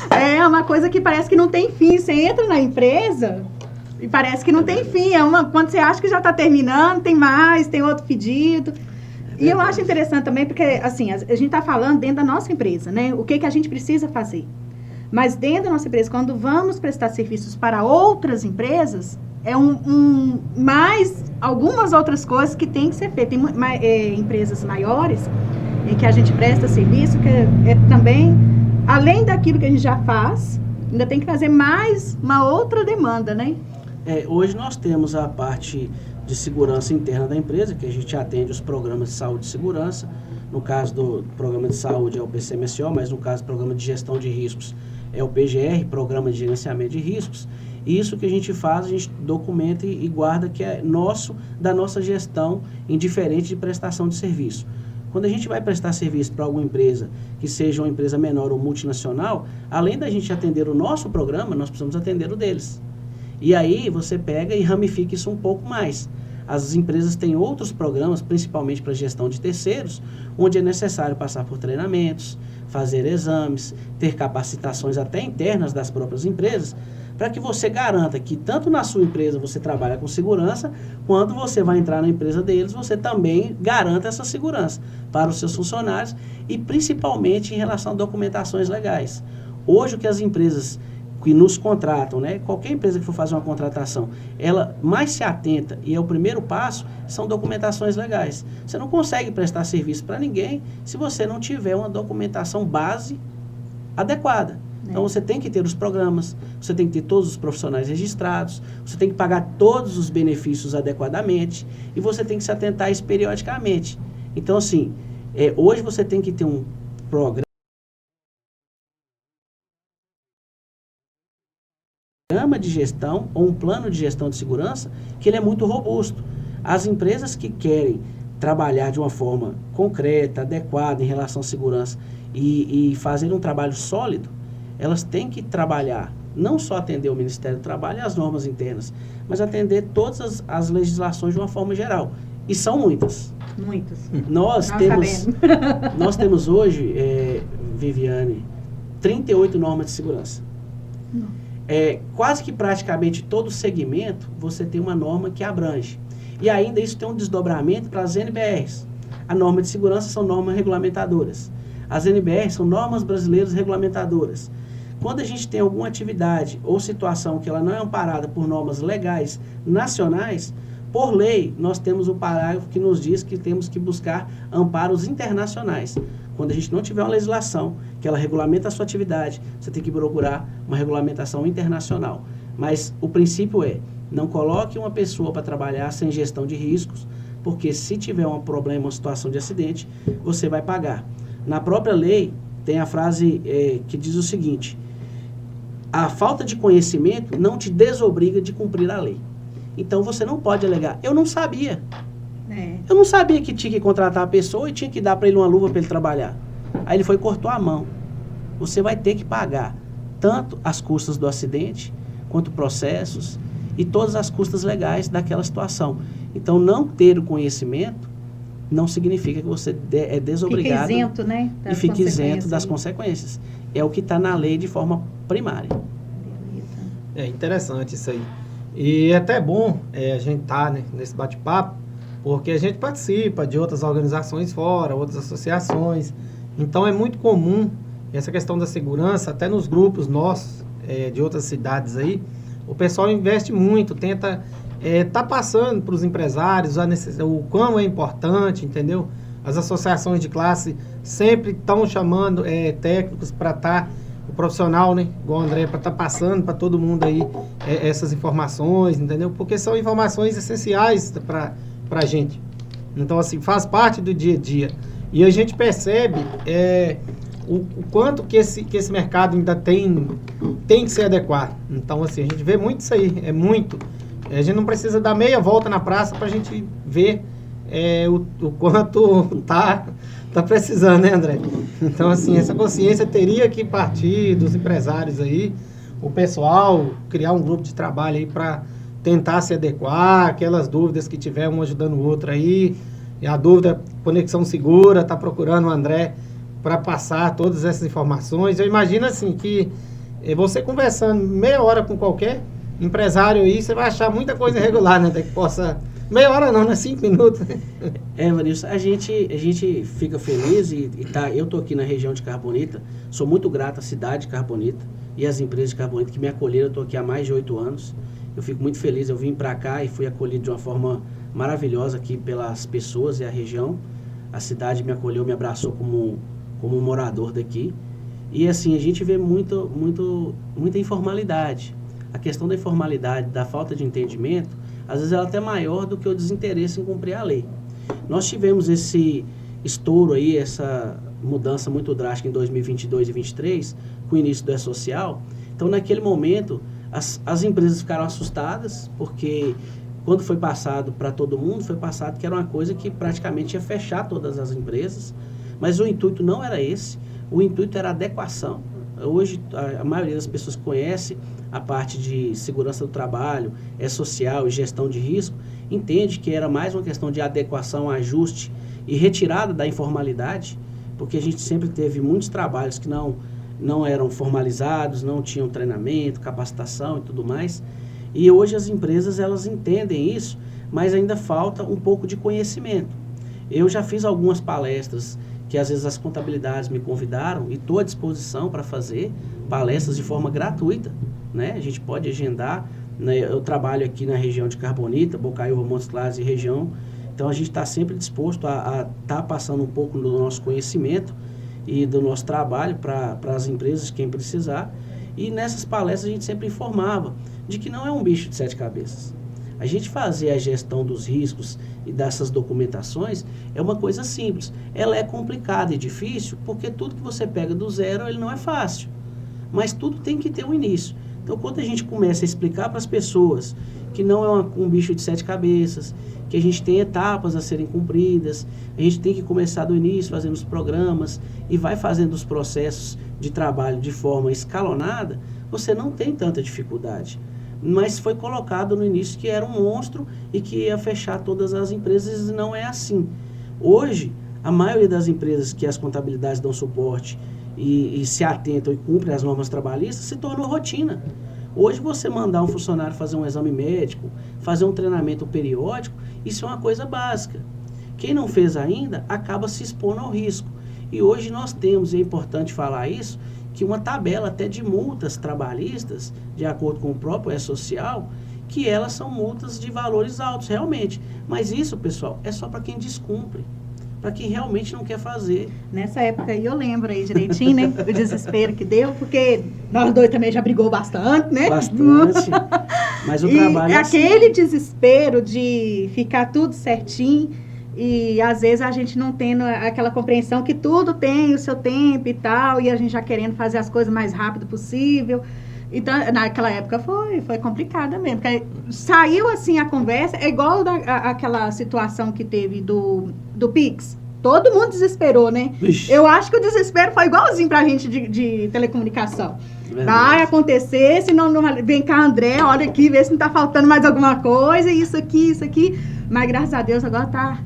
[SPEAKER 1] É uma coisa que parece que não tem fim. Você entra na empresa e parece que não tem fim. Quando você acha que já está terminando, tem mais, tem outro pedido. E eu acho interessante também, porque assim, a gente está falando dentro da nossa empresa, né? O que a gente precisa fazer. Mas dentro da nossa empresa, quando vamos prestar serviços para outras empresas, mais algumas outras coisas que tem que ser feitas. Tem empresas maiores em que a gente presta serviço, que é também, além daquilo que a gente já faz, ainda tem que fazer mais uma outra demanda, né?
[SPEAKER 2] Hoje nós temos a parte de segurança interna da empresa, que a gente atende os programas de saúde e segurança. No caso do programa de saúde é o PCMSO, mas no caso do programa de gestão de riscos é o PGR, Programa de Gerenciamento de Riscos. Isso que a gente faz, a gente documenta e guarda, que é da nossa gestão, indiferente de prestação de serviço. Quando a gente vai prestar serviço para alguma empresa, que seja uma empresa menor ou multinacional, além da gente atender o nosso programa, nós precisamos atender o deles. E aí você pega e ramifica isso um pouco mais. As empresas têm outros programas, principalmente para gestão de terceiros, onde é necessário passar por treinamentos, fazer exames, ter capacitações até internas das próprias empresas, para que você garanta que tanto na sua empresa você trabalha com segurança, quando você vai entrar na empresa deles, você também garanta essa segurança para os seus funcionários e principalmente em relação a documentações legais. Hoje o que as empresas que nos contratam, né, qualquer empresa que for fazer uma contratação, ela mais se atenta, e é o primeiro passo, são documentações legais. Você não consegue prestar serviço para ninguém se você não tiver uma documentação base adequada. Então, você tem que ter os programas, você tem que ter todos os profissionais registrados, você tem que pagar todos os benefícios adequadamente e você tem que se atentar a isso periodicamente. Então, assim, hoje você tem que ter um programa de gestão ou um plano de gestão de segurança que ele é muito robusto. As empresas que querem trabalhar de uma forma concreta, adequada em relação à segurança e fazer um trabalho sólido, elas têm que trabalhar não só atender o Ministério do Trabalho e as normas internas, mas atender todas as legislações de uma forma geral. E são muitas.
[SPEAKER 1] Muitas.
[SPEAKER 2] Nós temos hoje, Viviane, 38 normas de segurança. Quase que praticamente todo segmento você tem uma norma que abrange. E ainda isso tem um desdobramento para as NBRs. A norma de segurança são normas regulamentadoras. As NBRs são normas brasileiras regulamentadoras. Quando a gente tem alguma atividade ou situação que ela não é amparada por normas legais nacionais, por lei, nós temos um parágrafo que nos diz que temos que buscar amparos internacionais. Quando a gente não tiver uma legislação que ela regulamenta a sua atividade, você tem que procurar uma regulamentação internacional. Mas o princípio é, não coloque uma pessoa para trabalhar sem gestão de riscos, porque se tiver um problema, uma situação de acidente, você vai pagar. Na própria lei, tem a frase que diz o seguinte: a falta de conhecimento não te desobriga de cumprir a lei. Então, você não pode alegar, eu não sabia. Eu não sabia que tinha que contratar a pessoa e tinha que dar para ele uma luva para ele trabalhar. Aí ele foi e cortou a mão. Você vai ter que pagar tanto as custas do acidente, quanto processos e todas as custas legais daquela situação. Então, não ter o conhecimento não significa que você é desobrigado.
[SPEAKER 1] Fica isento, né?
[SPEAKER 2] E fica isento das consequências. É o que está na lei de forma primária.
[SPEAKER 3] É interessante isso aí. E é até bom a gente estar nesse bate-papo, porque a gente participa de outras organizações fora, outras associações. Então é muito comum essa questão da segurança, até nos grupos nossos, de outras cidades aí, o pessoal investe muito, tenta tá passando para os empresários o quão é importante, entendeu? As associações de classe sempre estão chamando técnicos para estar, o profissional, né, igual o André, para estar passando para todo mundo aí essas informações, entendeu? Porque são informações essenciais para a gente. Então, assim, faz parte do dia a dia. E a gente percebe o quanto que esse mercado ainda tem que ser adequado. Então, assim, a gente vê muito isso aí, muito. A gente não precisa dar meia volta na praça para a gente ver o quanto tá precisando, né, André? Então, assim, essa consciência teria que partir dos empresários aí, o pessoal, criar um grupo de trabalho aí para tentar se adequar, aquelas dúvidas que tiver um ajudando o outro aí, e a dúvida, conexão segura, tá procurando o André para passar todas essas informações. Eu imagino, assim, que você conversando meia hora com qualquer empresário aí, você vai achar muita coisa irregular, né, que possa... Meia hora não, né? 5 minutos.
[SPEAKER 2] Vanilson, a gente fica feliz eu tô aqui na região de Carbonita, sou muito grato à cidade de Carbonita e às empresas de Carbonita que me acolheram. Eu tô aqui há mais de 8 anos, eu fico muito feliz, eu vim para cá e fui acolhido de uma forma maravilhosa aqui pelas pessoas e a região. A cidade me acolheu, me abraçou como um morador daqui. E assim, a gente vê muita informalidade. A questão da informalidade, da falta de entendimento, às vezes ela é até maior do que o desinteresse em cumprir a lei. Nós tivemos esse estouro aí, essa mudança muito drástica em 2022 e 2023, com o início do E-Social. Então, naquele momento, as empresas ficaram assustadas, porque quando foi passado para todo mundo, foi passado que era uma coisa que praticamente ia fechar todas as empresas, mas o intuito não era esse, o intuito era a adequação. Hoje, a maioria das pessoas conhece a parte de segurança do trabalho, social e gestão de risco, entende que era mais uma questão de adequação, ajuste e retirada da informalidade, porque a gente sempre teve muitos trabalhos que não eram formalizados, não tinham treinamento, capacitação e tudo mais. E hoje as empresas, elas entendem isso, mas ainda falta um pouco de conhecimento. Eu já fiz algumas palestras que às vezes as contabilidades me convidaram e estou à disposição para fazer palestras de forma gratuita, né? A gente pode agendar, né? Eu trabalho aqui na região de Carbonita, Bocaiúva, Montes Claros e região, então a gente está sempre disposto a estar passando um pouco do nosso conhecimento e do nosso trabalho para as empresas, quem precisar. E nessas palestras a gente sempre informava de que não é um bicho de 7 cabeças. A gente fazer a gestão dos riscos e dessas documentações é uma coisa simples. Ela é complicada e difícil porque tudo que você pega do zero, ele não é fácil. Mas tudo tem que ter um início. Então, quando a gente começa a explicar para as pessoas que não é um bicho de 7 cabeças, que a gente tem etapas a serem cumpridas, a gente tem que começar do início fazendo os programas e vai fazendo os processos de trabalho de forma escalonada, você não tem tanta dificuldade. Mas foi colocado no início que era um monstro e que ia fechar todas as empresas, e não é assim. Hoje, a maioria das empresas que as contabilidades dão suporte e se atentam e cumprem as normas trabalhistas, se tornou rotina. Hoje, você mandar um funcionário fazer um exame médico, fazer um treinamento periódico, isso é uma coisa básica. Quem não fez ainda, acaba se expondo ao risco. E hoje nós temos, e é importante falar isso, que uma tabela até de multas trabalhistas, de acordo com o próprio E-Social, que elas são multas de valores altos, realmente. Mas isso, pessoal, é só para quem descumpre, para quem realmente não quer fazer.
[SPEAKER 1] Nessa época aí eu lembro aí direitinho, né? O desespero que deu, porque nós dois também já brigou bastante, né?
[SPEAKER 2] Bastante. Mas o trabalho é
[SPEAKER 1] aquele desespero de ficar tudo certinho e às vezes a gente não tendo aquela compreensão que tudo tem o seu tempo e tal, e a gente já querendo fazer as coisas mais rápido possível. Então, naquela época foi complicada mesmo, porque saiu assim a conversa, é igual aquela situação que teve do Pix. Todo mundo desesperou, né?
[SPEAKER 2] Ixi.
[SPEAKER 1] Eu acho que o desespero foi igualzinho pra gente de telecomunicação.
[SPEAKER 2] Verdade.
[SPEAKER 1] Vai acontecer, senão não vem cá, André, olha aqui, vê se não tá faltando mais alguma coisa, isso aqui. Mas graças a Deus agora tá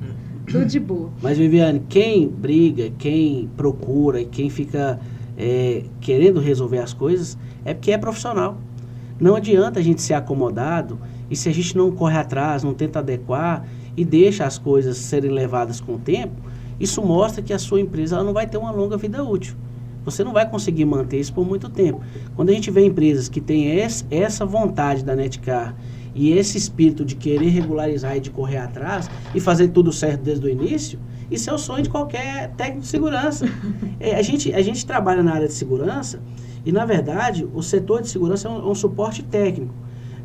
[SPEAKER 1] tudo de boa.
[SPEAKER 2] Mas, Viviane, quem briga, quem procura e quem fica querendo resolver as coisas é porque é profissional. Não adianta a gente ser acomodado e se a gente não corre atrás, não tenta adequar e deixa as coisas serem levadas com o tempo, isso mostra que a sua empresa ela não vai ter uma longa vida útil. Você não vai conseguir manter isso por muito tempo. Quando a gente vê empresas que têm essa vontade da Netcar e esse espírito de querer regularizar e de correr atrás e fazer tudo certo desde o início, isso é o sonho de qualquer técnico de segurança. A gente trabalha na área de segurança e, na verdade, o setor de segurança é um suporte técnico.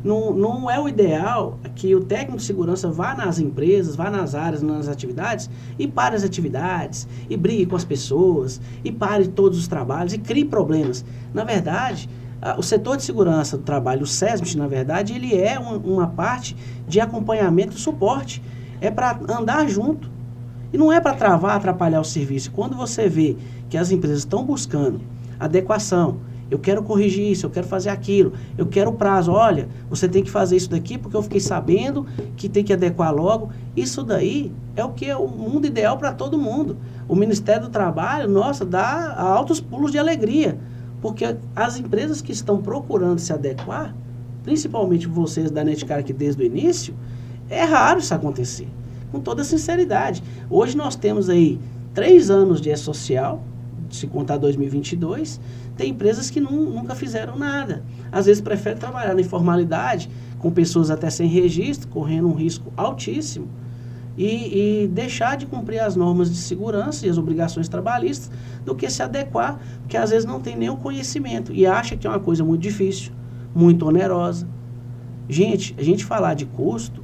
[SPEAKER 2] Não é o ideal que o técnico de segurança vá nas empresas, vá nas áreas, nas atividades e pare as atividades, e brigue com as pessoas, e pare todos os trabalhos e crie problemas. Na verdade, o setor de segurança do trabalho, o SESMIT, na verdade, ele é uma parte de acompanhamento e suporte. É para andar junto. E não é para travar, atrapalhar o serviço. Quando você vê que as empresas estão buscando adequação, eu quero corrigir isso, eu quero fazer aquilo, eu quero prazo, olha, você tem que fazer isso daqui porque eu fiquei sabendo que tem que adequar logo. Isso daí é o que é o mundo ideal para todo mundo. O Ministério do Trabalho, nossa, dá altos pulos de alegria, porque as empresas que estão procurando se adequar, principalmente vocês da Netcar aqui desde o início, é raro isso acontecer, com toda sinceridade. Hoje nós temos aí 3 anos de E-Social, se contar 2022, tem empresas que nunca fizeram nada. Às vezes preferem trabalhar na informalidade, com pessoas até sem registro, correndo um risco altíssimo, e deixar de cumprir as normas de segurança e as obrigações trabalhistas, do que se adequar, porque às vezes não tem nem o conhecimento, e acha que é uma coisa muito difícil, muito onerosa. Gente, a gente falar de custo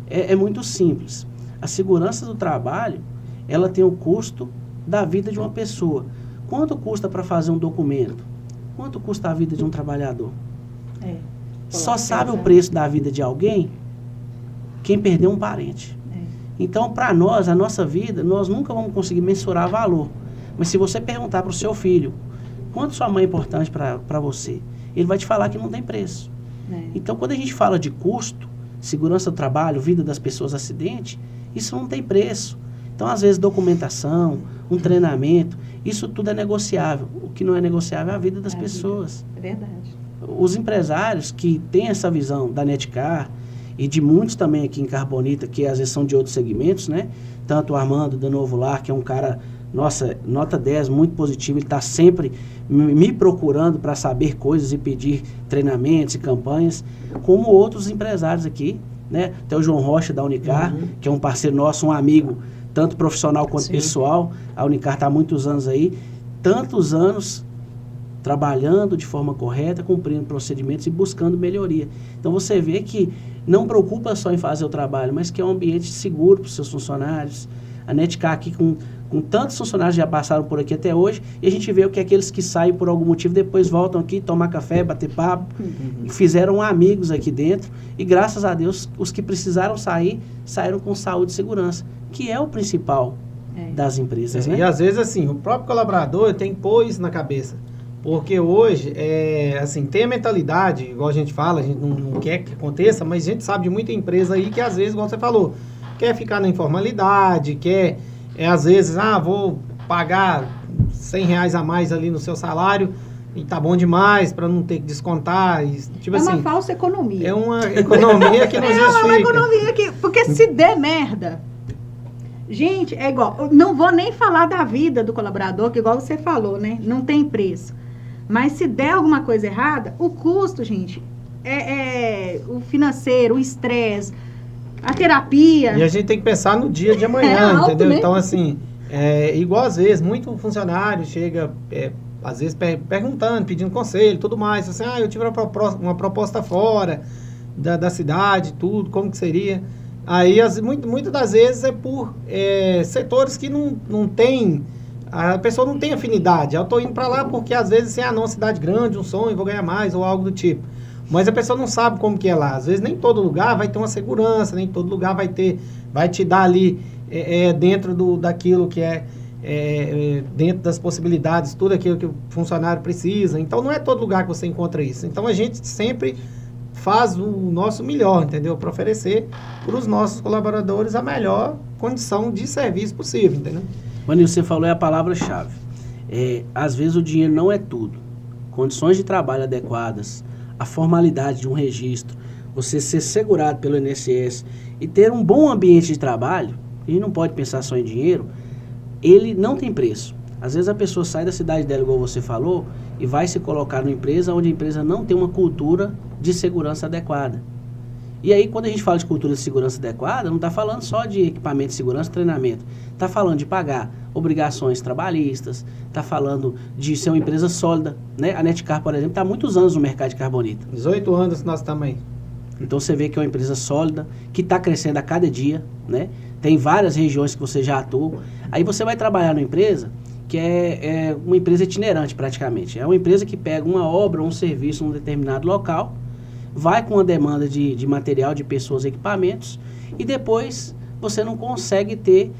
[SPEAKER 2] é muito simples. A segurança do trabalho, ela tem o custo da vida de uma pessoa. Quanto custa para fazer um documento? Quanto custa a vida de um trabalhador? Só sabe o preço da vida de alguém quem perdeu um parente. Então, para nós, a nossa vida, nós nunca vamos conseguir mensurar valor. Mas se você perguntar para o seu filho, quanto sua mãe é importante para você? Ele vai te falar que não tem preço. Então, quando a gente fala de custo, segurança do trabalho, vida das pessoas, acidente, isso não tem preço. Então, às vezes, documentação, um treinamento, isso tudo é negociável. O que não é negociável é a vida das pessoas.
[SPEAKER 1] É verdade.
[SPEAKER 2] Os empresários que têm essa visão da Netcar e de muitos também aqui em Carbonita, que às vezes são de outros segmentos, né? Tanto o Armando da Novo Lar, que é um cara, nossa, nota 10, muito positivo, ele está sempre me procurando para saber coisas e pedir treinamentos e campanhas, como outros empresários aqui, né? Até o João Rocha da Unicar, que é um parceiro nosso, um amigo, tanto profissional quanto pessoal. A Unicar está há muitos anos aí, tantos anos trabalhando de forma correta, cumprindo procedimentos e buscando melhoria. Então você vê que não preocupa só em fazer o trabalho, mas que é um ambiente seguro para os seus funcionários. A Netcar aqui com tantos funcionários já passaram por aqui até hoje, e a gente vê o que aqueles que saem por algum motivo depois voltam aqui tomar café, bater papo, fizeram amigos aqui dentro, e graças a Deus os que precisaram sair, saíram com saúde e segurança, que é o principal das empresas, né?
[SPEAKER 3] E às vezes assim, o próprio colaborador tem que pôr isso na cabeça. Porque hoje, assim, tem a mentalidade, igual a gente fala, a gente não quer que aconteça, mas a gente sabe de muita empresa aí que às vezes, igual você falou, quer ficar na informalidade, quer, às vezes, vou pagar R$100 a mais ali no seu salário e tá bom demais para não ter que descontar. E, tipo
[SPEAKER 1] uma
[SPEAKER 3] assim,
[SPEAKER 1] falsa economia.
[SPEAKER 3] É uma economia que não justifica.
[SPEAKER 1] É uma economia que... Porque se der merda... Gente, é igual... Não vou nem falar da vida do colaborador, que igual você falou, né? Não tem preço. Mas se der alguma coisa errada, o custo, gente, o financeiro, o estresse, a terapia...
[SPEAKER 3] E a gente tem que pensar no dia de amanhã,
[SPEAKER 1] alto,
[SPEAKER 3] entendeu?
[SPEAKER 1] né?
[SPEAKER 3] Então, assim, igual às vezes, muito funcionário chega, às vezes, perguntando, pedindo conselho, tudo mais. Assim, eu tive uma proposta fora da cidade, tudo, como que seria? Aí, muitas das vezes, é por setores que não tem... A pessoa não tem afinidade. Eu estou indo para lá porque, às vezes, assim, não, cidade grande, um sonho, vou ganhar mais, ou algo do tipo. Mas a pessoa não sabe como que é lá. Às vezes, nem todo lugar vai ter uma segurança, nem todo lugar vai te dar ali, dentro daquilo que dentro das possibilidades, tudo aquilo que o funcionário precisa. Então, não é todo lugar que você encontra isso. Então, a gente sempre faz o nosso melhor, entendeu? Para oferecer para os nossos colaboradores a melhor condição de serviço possível, entendeu?
[SPEAKER 2] Mano, você falou a palavra-chave. Às vezes o dinheiro não é tudo. Condições de trabalho adequadas, a formalidade de um registro, você ser segurado pelo INSS e ter um bom ambiente de trabalho, a gente não pode pensar só em dinheiro, ele não tem preço. Às vezes a pessoa sai da cidade dela, igual você falou, e vai se colocar numa empresa onde a empresa não tem uma cultura de segurança adequada. E aí, quando a gente fala de cultura de segurança adequada, não está falando só de equipamento de segurança e treinamento. Está falando de pagar obrigações trabalhistas, está falando de ser uma empresa sólida, né? A Netcar, por exemplo, está há muitos anos no mercado de carbonita.
[SPEAKER 3] 18 anos nós também.
[SPEAKER 2] Então, você vê que é uma empresa sólida, que está crescendo a cada dia, né? Tem várias regiões que você já atua. Aí você vai trabalhar numa empresa que é uma empresa itinerante, praticamente. É uma empresa que pega uma obra ou um serviço num determinado local, vai com a demanda de material, de pessoas, equipamentos, e depois você não consegue ter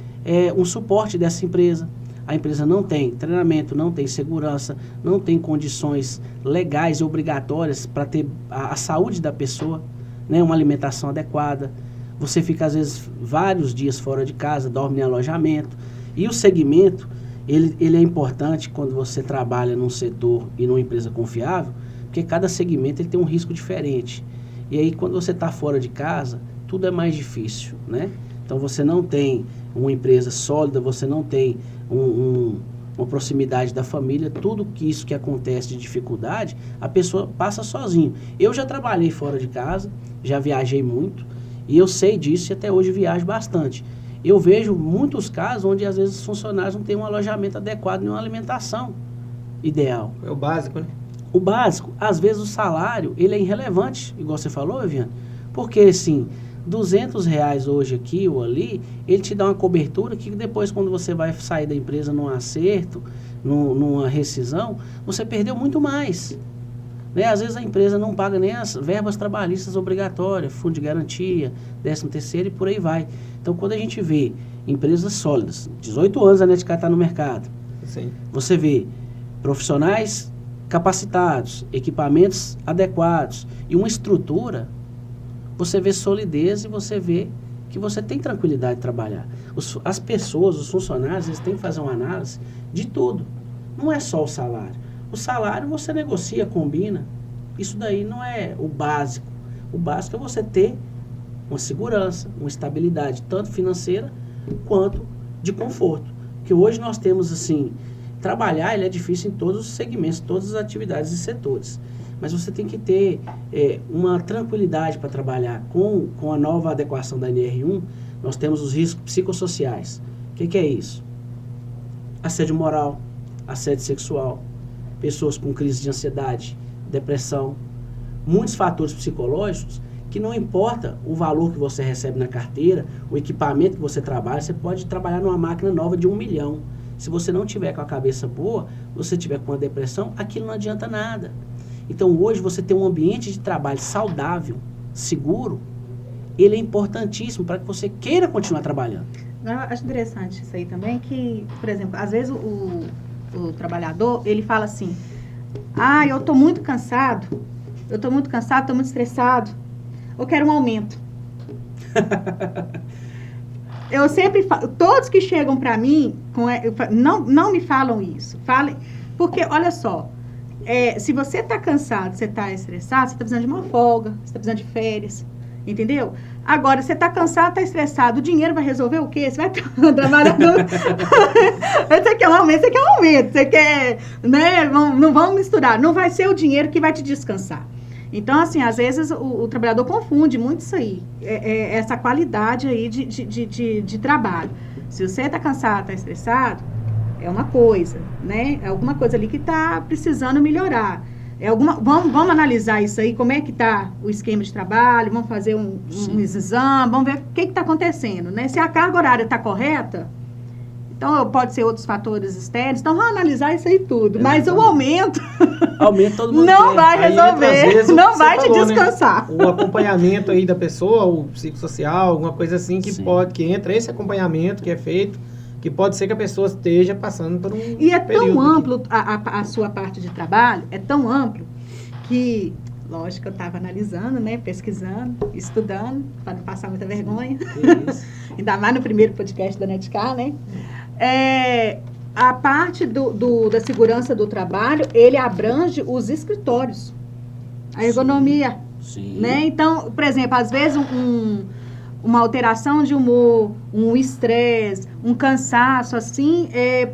[SPEAKER 2] um suporte dessa empresa. A empresa não tem treinamento, não tem segurança, não tem condições legais e obrigatórias para ter a saúde da pessoa, né, uma alimentação adequada. Você fica, às vezes, vários dias fora de casa, dorme em alojamento. E o segmento, ele é importante quando você trabalha num setor e numa empresa confiável, porque cada segmento ele tem um risco diferente. E aí, quando você está fora de casa, tudo é mais difícil, né? Então, você não tem uma empresa sólida, você não tem uma proximidade da família, tudo isso que acontece de dificuldade, a pessoa passa sozinho. Eu já trabalhei fora de casa, já viajei muito, e eu sei disso e até hoje viajo bastante. Eu vejo muitos casos onde, às vezes, os funcionários não têm um alojamento adequado, nem uma alimentação ideal.
[SPEAKER 3] É o básico, né?
[SPEAKER 2] O básico, às vezes o salário, ele é irrelevante, igual você falou, Viviane, porque assim, R$200 hoje aqui ou ali, ele te dá uma cobertura que depois, quando você vai sair da empresa num acerto, numa rescisão, você perdeu muito mais. Né? Às vezes a empresa não paga nem as verbas trabalhistas obrigatórias, fundo de garantia, 13º e por aí vai. Então, quando a gente vê empresas sólidas, 18 anos a Netcar está no mercado,
[SPEAKER 3] Sim.
[SPEAKER 2] Você vê profissionais capacitados, equipamentos adequados e uma estrutura, você vê solidez e você vê que você tem tranquilidade de trabalhar. As pessoas, os funcionários, eles têm que fazer uma análise de tudo. Não é só o salário. O salário você negocia, combina. Isso daí não é o básico. O básico é você ter uma segurança, uma estabilidade, tanto financeira quanto de conforto. Porque hoje nós temos, assim, trabalhar ele é difícil em todos os segmentos, todas as atividades e setores. Mas você tem que ter uma tranquilidade para trabalhar. Com a nova adequação da NR1, nós temos os riscos psicossociais. O que é isso? Assédio moral, assédio sexual, pessoas com crise de ansiedade, depressão, muitos fatores psicológicos que não importa o valor que você recebe na carteira, o equipamento que você trabalha, você pode trabalhar numa máquina nova de 1 milhão. Se você não tiver com a cabeça boa, você tiver com a depressão, aquilo não adianta nada. Então, hoje, você ter um ambiente de trabalho saudável, seguro, ele é importantíssimo para que você queira continuar trabalhando.
[SPEAKER 1] Eu acho interessante isso aí também, que, por exemplo, às vezes o trabalhador, ele fala assim, eu estou muito cansado, estou muito estressado, eu quero um aumento. Eu sempre falo, todos que chegam para mim, não me falam isso. Porque, olha só, se você está cansado, você está estressado, você está precisando de uma folga, você está precisando de férias, entendeu? Agora, você está cansado, está estressado, o dinheiro vai resolver o quê? Você vai trabalhar... Você quer um aumento, você quer... Né? Não vamos misturar, não vai ser o dinheiro que vai te descansar. Então, assim, às vezes o trabalhador confunde muito isso aí, essa qualidade aí de trabalho. Se você está cansado, está estressado, é uma coisa, né? É alguma coisa ali que está precisando melhorar. Vamos analisar isso aí, como é que está o esquema de trabalho, vamos fazer um exame, vamos ver o que está acontecendo, né? Se a carga horária está correta, então pode ser outros fatores externos, então vamos analisar isso aí tudo. Exatamente. Mas o aumento
[SPEAKER 2] todo mundo
[SPEAKER 1] não vai resolver, não vai te descansar.
[SPEAKER 3] Né? O acompanhamento aí da pessoa, o psicossocial, alguma coisa assim que entra esse acompanhamento que é feito, que pode ser que a pessoa esteja passando por um
[SPEAKER 1] E é tão amplo a sua parte de trabalho, é tão amplo que, lógico, eu estava analisando, né, pesquisando, estudando, para não passar muita vergonha. Ainda mais no primeiro podcast da Netcar, né? A parte da segurança do trabalho, ele abrange os escritórios, a ergonomia.
[SPEAKER 2] Sim.
[SPEAKER 1] Né? Então, por exemplo, às vezes uma alteração de humor, um estresse, um cansaço, assim,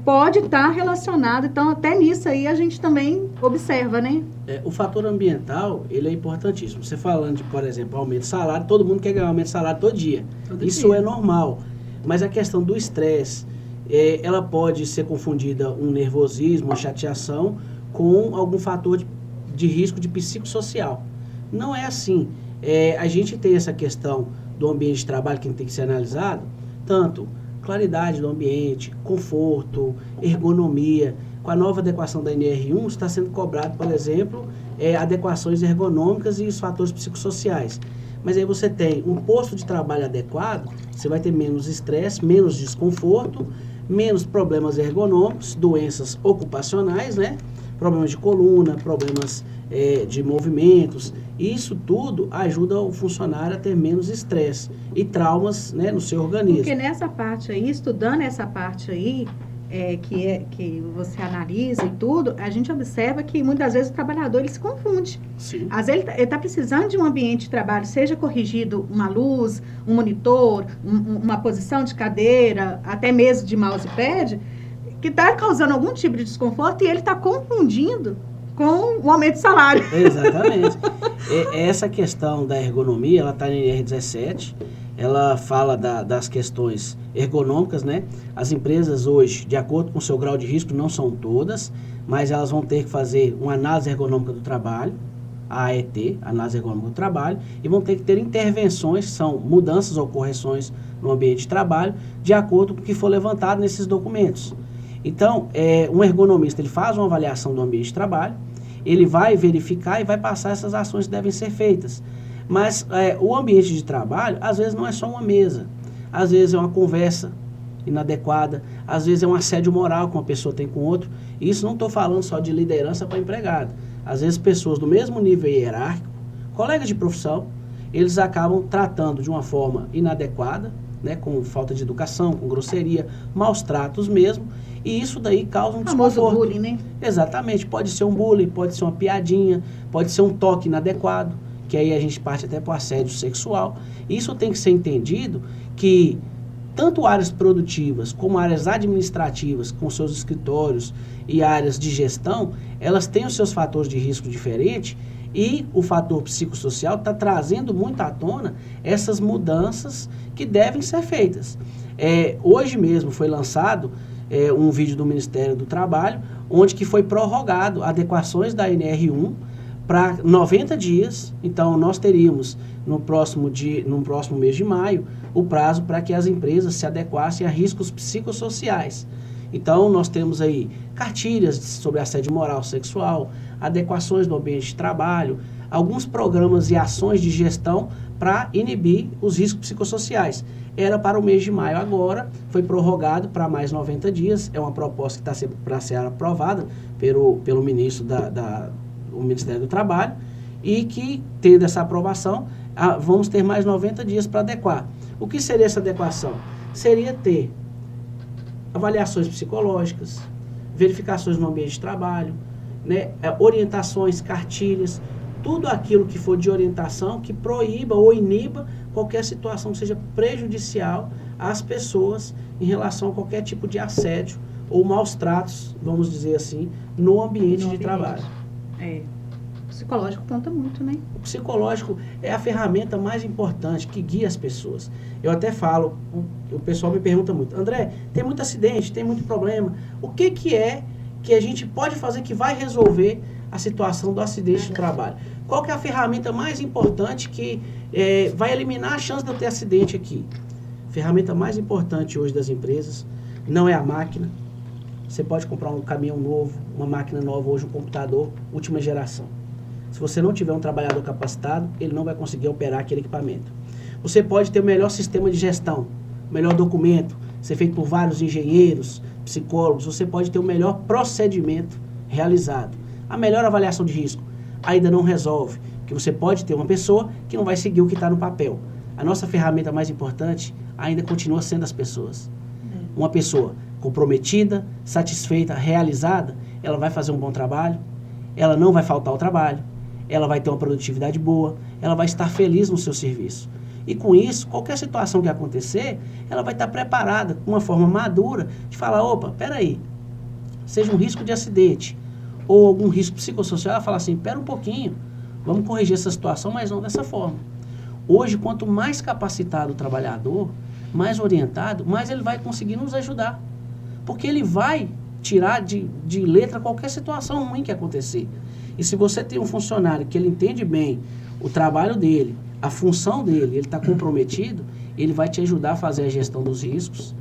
[SPEAKER 1] pode estar relacionado. Então, até nisso aí a gente também observa, né?
[SPEAKER 2] O fator ambiental, ele é importantíssimo. Você falando de, por exemplo, aumento de salário, todo mundo quer ganhar aumento de salário todo dia. Isso é normal. Mas a questão do estresse, ela pode ser confundida um nervosismo, uma chateação, com algum fator de risco de psicossocial. Não é assim. A gente tem essa questão do ambiente de trabalho que tem que ser analisado, tanto claridade do ambiente, conforto, ergonomia. Com a nova adequação da NR1, está sendo cobrado, por exemplo, adequações ergonômicas e os fatores psicossociais. Mas aí você tem um posto de trabalho adequado, você vai ter menos estresse, menos desconforto, menos problemas ergonômicos, doenças ocupacionais, né? Problemas de coluna, problemas de movimentos. Isso tudo ajuda o funcionário a ter menos estresse e traumas, né, no seu organismo.
[SPEAKER 1] Porque nessa parte aí, estudando essa parte aí, que você analisa e tudo, a gente observa que muitas vezes o trabalhador ele se confunde.
[SPEAKER 2] Sim.
[SPEAKER 1] Às vezes ele está precisando de um ambiente de trabalho, seja corrigido uma luz, um monitor, uma posição de cadeira, até mesmo de mousepad, que está causando algum tipo de desconforto e ele está confundindo com o aumento de salário.
[SPEAKER 2] Exatamente. Essa questão da ergonomia, ela está na NR17, ela fala das questões ergonômicas, né? As empresas hoje, de acordo com o seu grau de risco, não são todas, mas elas vão ter que fazer uma análise ergonômica do trabalho, a AET, análise ergonômica do trabalho, e vão ter que ter intervenções, que são mudanças ou correções no ambiente de trabalho, de acordo com o que for levantado nesses documentos. Então, um ergonomista, ele faz uma avaliação do ambiente de trabalho, ele vai verificar e vai passar essas ações que devem ser feitas. Mas o ambiente de trabalho, às vezes, não é só uma mesa. Às vezes é uma conversa inadequada, às vezes é um assédio moral que uma pessoa tem com outro. E isso não estou falando só de liderança para empregado. Às vezes pessoas do mesmo nível hierárquico, colegas de profissão, eles acabam tratando de uma forma inadequada, né, com falta de educação, com grosseria, maus tratos mesmo, e isso daí causa um desconforto.
[SPEAKER 1] Famoso bullying, né?
[SPEAKER 2] Exatamente, pode ser um bullying, pode ser uma piadinha, pode ser um toque inadequado, que aí a gente parte até para o assédio sexual. Isso tem que ser entendido que tanto áreas produtivas como áreas administrativas, com seus escritórios e áreas de gestão, elas têm os seus fatores de risco diferentes, e o fator psicossocial está trazendo muito à tona essas mudanças que devem ser feitas. Hoje mesmo foi lançado um vídeo do Ministério do Trabalho, onde que foi prorrogado adequações da NR1 para 90 dias. Então, nós teríamos no próximo mês de maio o prazo para que as empresas se adequassem a riscos psicossociais. Então, nós temos aí cartilhas sobre assédio moral sexual, adequações do ambiente de trabalho, alguns programas e ações de gestão para inibir os riscos psicossociais. era para o mês de maio. Agora foi prorrogado para mais 90 dias. É uma proposta que está para ser aprovada pelo ministro do Ministério do Trabalho, e que, tendo essa aprovação, vamos ter mais 90 dias para adequar. O que seria essa adequação? Seria ter avaliações psicológicas, verificações no ambiente de trabalho, né, orientações, cartilhas, tudo aquilo que for de orientação que proíba ou iniba qualquer situação que seja prejudicial às pessoas em relação a qualquer tipo de assédio ou maus tratos, vamos dizer assim, no ambiente de trabalho.
[SPEAKER 1] O psicológico conta muito, né?
[SPEAKER 2] O psicológico é a ferramenta mais importante que guia as pessoas. Eu até falo, o pessoal me pergunta muito, André, tem muito acidente, tem muito problema, o que é que a gente pode fazer que vai resolver a situação do acidente de trabalho? Qual que é a ferramenta mais importante que vai eliminar a chance de eu ter acidente aqui? A ferramenta mais importante hoje das empresas não é a máquina. Você pode comprar um caminhão novo, uma máquina nova, hoje um computador, última geração. Se você não tiver um trabalhador capacitado, ele não vai conseguir operar aquele equipamento. Você pode ter o melhor sistema de gestão, o melhor documento, ser feito por vários engenheiros, psicólogos. Você pode ter o melhor procedimento realizado, a melhor avaliação de risco. Ainda não resolve, porque você pode ter uma pessoa que não vai seguir o que está no papel. A nossa ferramenta mais importante ainda continua sendo as pessoas. Uma pessoa comprometida, satisfeita, realizada, ela vai fazer um bom trabalho, ela não vai faltar ao trabalho, ela vai ter uma produtividade boa, ela vai estar feliz no seu serviço. E com isso, qualquer situação que acontecer, ela vai estar preparada, com uma forma madura, de falar, opa, peraí, seja um risco de acidente, ou algum risco psicossocial, ela fala assim, pera um pouquinho, vamos corrigir essa situação, mas não dessa forma. Hoje, quanto mais capacitado o trabalhador, mais orientado, mais ele vai conseguir nos ajudar. Porque ele vai tirar de letra qualquer situação ruim que acontecer. E se você tem um funcionário que ele entende bem o trabalho dele, a função dele, ele está comprometido, ele vai te ajudar a fazer a gestão dos riscos,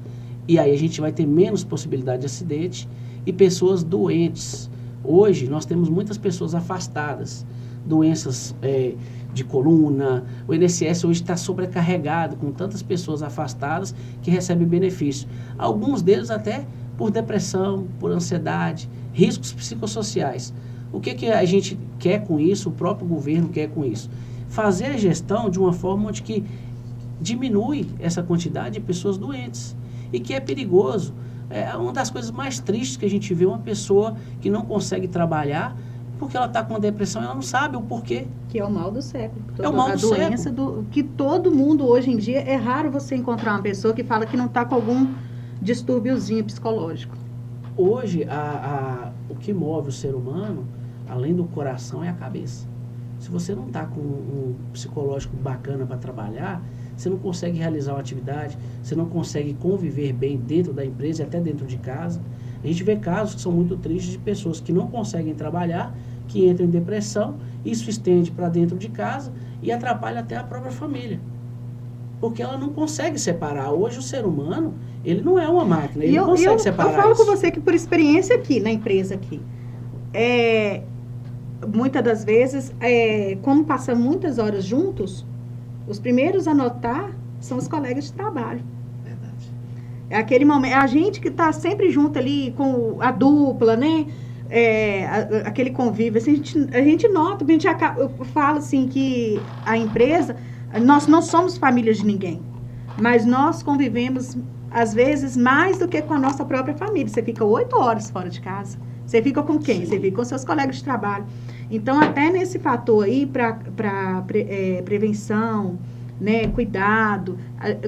[SPEAKER 2] e aí a gente vai ter menos possibilidade de acidente e pessoas doentes. Hoje nós temos muitas pessoas afastadas, doenças de coluna, o INSS hoje está sobrecarregado com tantas pessoas afastadas que recebem benefício. Alguns deles até por depressão, por ansiedade, riscos psicossociais. O que a gente quer com isso, o próprio governo quer com isso? Fazer a gestão de uma forma onde que diminui essa quantidade de pessoas doentes e que é perigoso. É uma das coisas mais tristes que a gente vê, uma pessoa que não consegue trabalhar porque ela está com uma depressão, ela não sabe o porquê.
[SPEAKER 1] Que é o mal do século.
[SPEAKER 2] É o mal do século.
[SPEAKER 1] A doença que todo mundo hoje em dia, é raro você encontrar uma pessoa que fala que não está com algum distúrbiozinho psicológico.
[SPEAKER 2] Hoje, o que move o ser humano, além do coração, é a cabeça. Se você não está com um psicológico bacana para trabalhar, você não consegue realizar uma atividade, você não consegue conviver bem dentro da empresa e até dentro de casa. A gente vê casos que são muito tristes de pessoas que não conseguem trabalhar, que entram em depressão, isso estende para dentro de casa e atrapalha até a própria família. Porque ela não consegue separar. Hoje o ser humano, ele não é uma máquina, ele não consegue separar isso.
[SPEAKER 1] Eu falo com você que por experiência aqui, na empresa aqui, muitas das vezes, como passamos muitas horas juntos, os primeiros a notar são os colegas de trabalho.
[SPEAKER 2] Verdade.
[SPEAKER 1] É aquele momento, é a gente que está sempre junto ali com a dupla, né? Aquele convívio, assim, a gente nota, eu falo assim que a empresa, nós não somos famílias de ninguém, mas nós convivemos, às vezes, mais do que com a nossa própria família. Você fica 8 horas fora de casa. Você fica com quem?
[SPEAKER 2] Sim.
[SPEAKER 1] Você fica com seus colegas de trabalho. Então, até nesse fator aí, para prevenção, né, cuidado,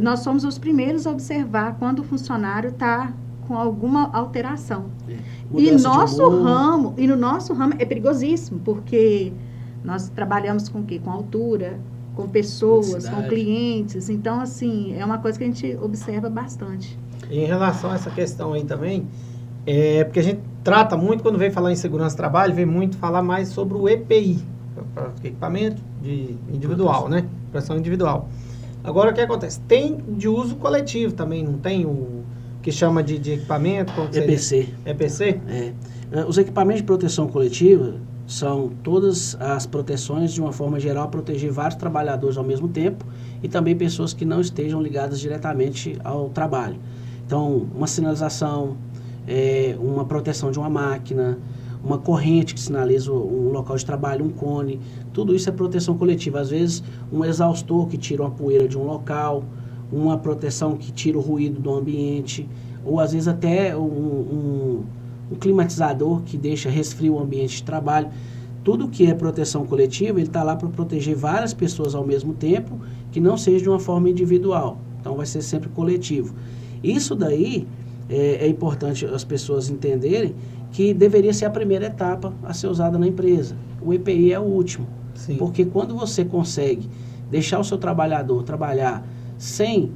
[SPEAKER 1] nós somos os primeiros a observar quando o funcionário está com alguma alteração. E no nosso ramo é perigosíssimo, porque nós trabalhamos com o quê? Com altura, com pessoas, com clientes. Então, assim, é uma coisa que a gente observa bastante.
[SPEAKER 3] Em relação a essa questão aí também, porque a gente trata muito, quando vem falar em segurança do trabalho, vem muito falar mais sobre o EPI, equipamento individual, né? Proteção individual. Agora, o que acontece? Tem de uso coletivo também, não tem o que chama de equipamento?
[SPEAKER 2] EPC.
[SPEAKER 3] EPC?
[SPEAKER 2] Os equipamentos de proteção coletiva são todas as proteções, de uma forma geral, proteger vários trabalhadores ao mesmo tempo e também pessoas que não estejam ligadas diretamente ao trabalho. Então, uma sinalização, uma proteção de uma máquina, uma corrente que sinaliza um local de trabalho, um cone, tudo isso é proteção coletiva. Às vezes, um exaustor que tira uma poeira de um local, uma proteção que tira o ruído do ambiente, ou às vezes até um climatizador que deixa resfriar o ambiente de trabalho. Tudo que é proteção coletiva, ele está lá para proteger várias pessoas ao mesmo tempo, que não seja de uma forma individual. Então, vai ser sempre coletivo. Isso daí é importante as pessoas entenderem que deveria ser a primeira etapa a ser usada na empresa. O EPI é o último.
[SPEAKER 3] Sim.
[SPEAKER 2] Porque quando você consegue deixar o seu trabalhador trabalhar sem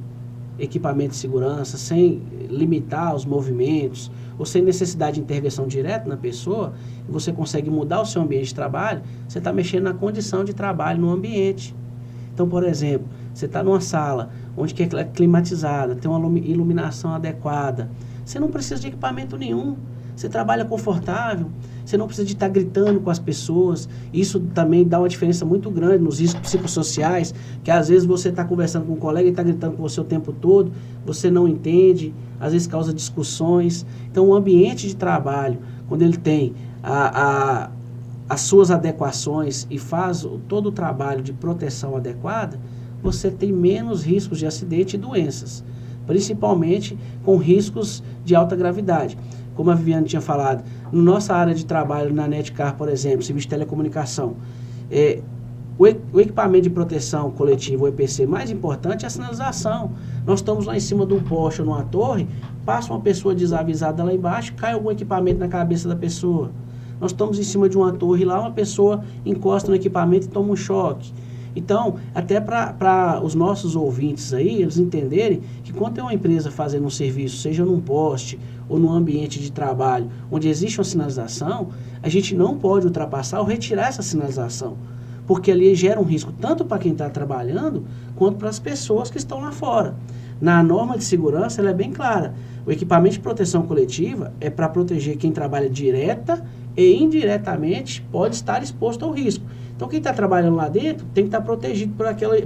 [SPEAKER 2] equipamento de segurança, sem limitar os movimentos, ou sem necessidade de intervenção direta na pessoa, e você consegue mudar o seu ambiente de trabalho, você está mexendo na condição de trabalho no ambiente. Então, por exemplo, você está numa sala onde que é climatizada, tem uma iluminação adequada, você não precisa de equipamento nenhum, você trabalha confortável, você não precisa de estar gritando com as pessoas. Isso também dá uma diferença muito grande nos riscos psicossociais, que às vezes você está conversando com um colega e está gritando com você o tempo todo, você não entende, às vezes causa discussões. Então, o ambiente de trabalho, quando ele tem as suas adequações e faz todo o trabalho de proteção adequada, você tem menos riscos de acidente e doenças, principalmente com riscos de alta gravidade. Como a Viviane tinha falado, na nossa área de trabalho, na Netcar, por exemplo, serviço de telecomunicação, o equipamento de proteção coletiva, o EPC, mais importante é a sinalização. Nós estamos lá em cima de um poste ou numa torre, passa uma pessoa desavisada lá embaixo, cai algum equipamento na cabeça da pessoa. Nós estamos em cima de uma torre lá, uma pessoa encosta no equipamento e toma um choque. Então, até para os nossos ouvintes aí, eles entenderem que quando tem uma empresa fazendo um serviço, seja num poste ou num ambiente de trabalho, onde existe uma sinalização, a gente não pode ultrapassar ou retirar essa sinalização, porque ali gera um risco tanto para quem está trabalhando, quanto para as pessoas que estão lá fora. Na norma de segurança, ela é bem clara. O equipamento de proteção coletiva é para proteger quem trabalha direta e indiretamente pode estar exposto ao risco. Então, quem está trabalhando lá dentro tem que estar protegido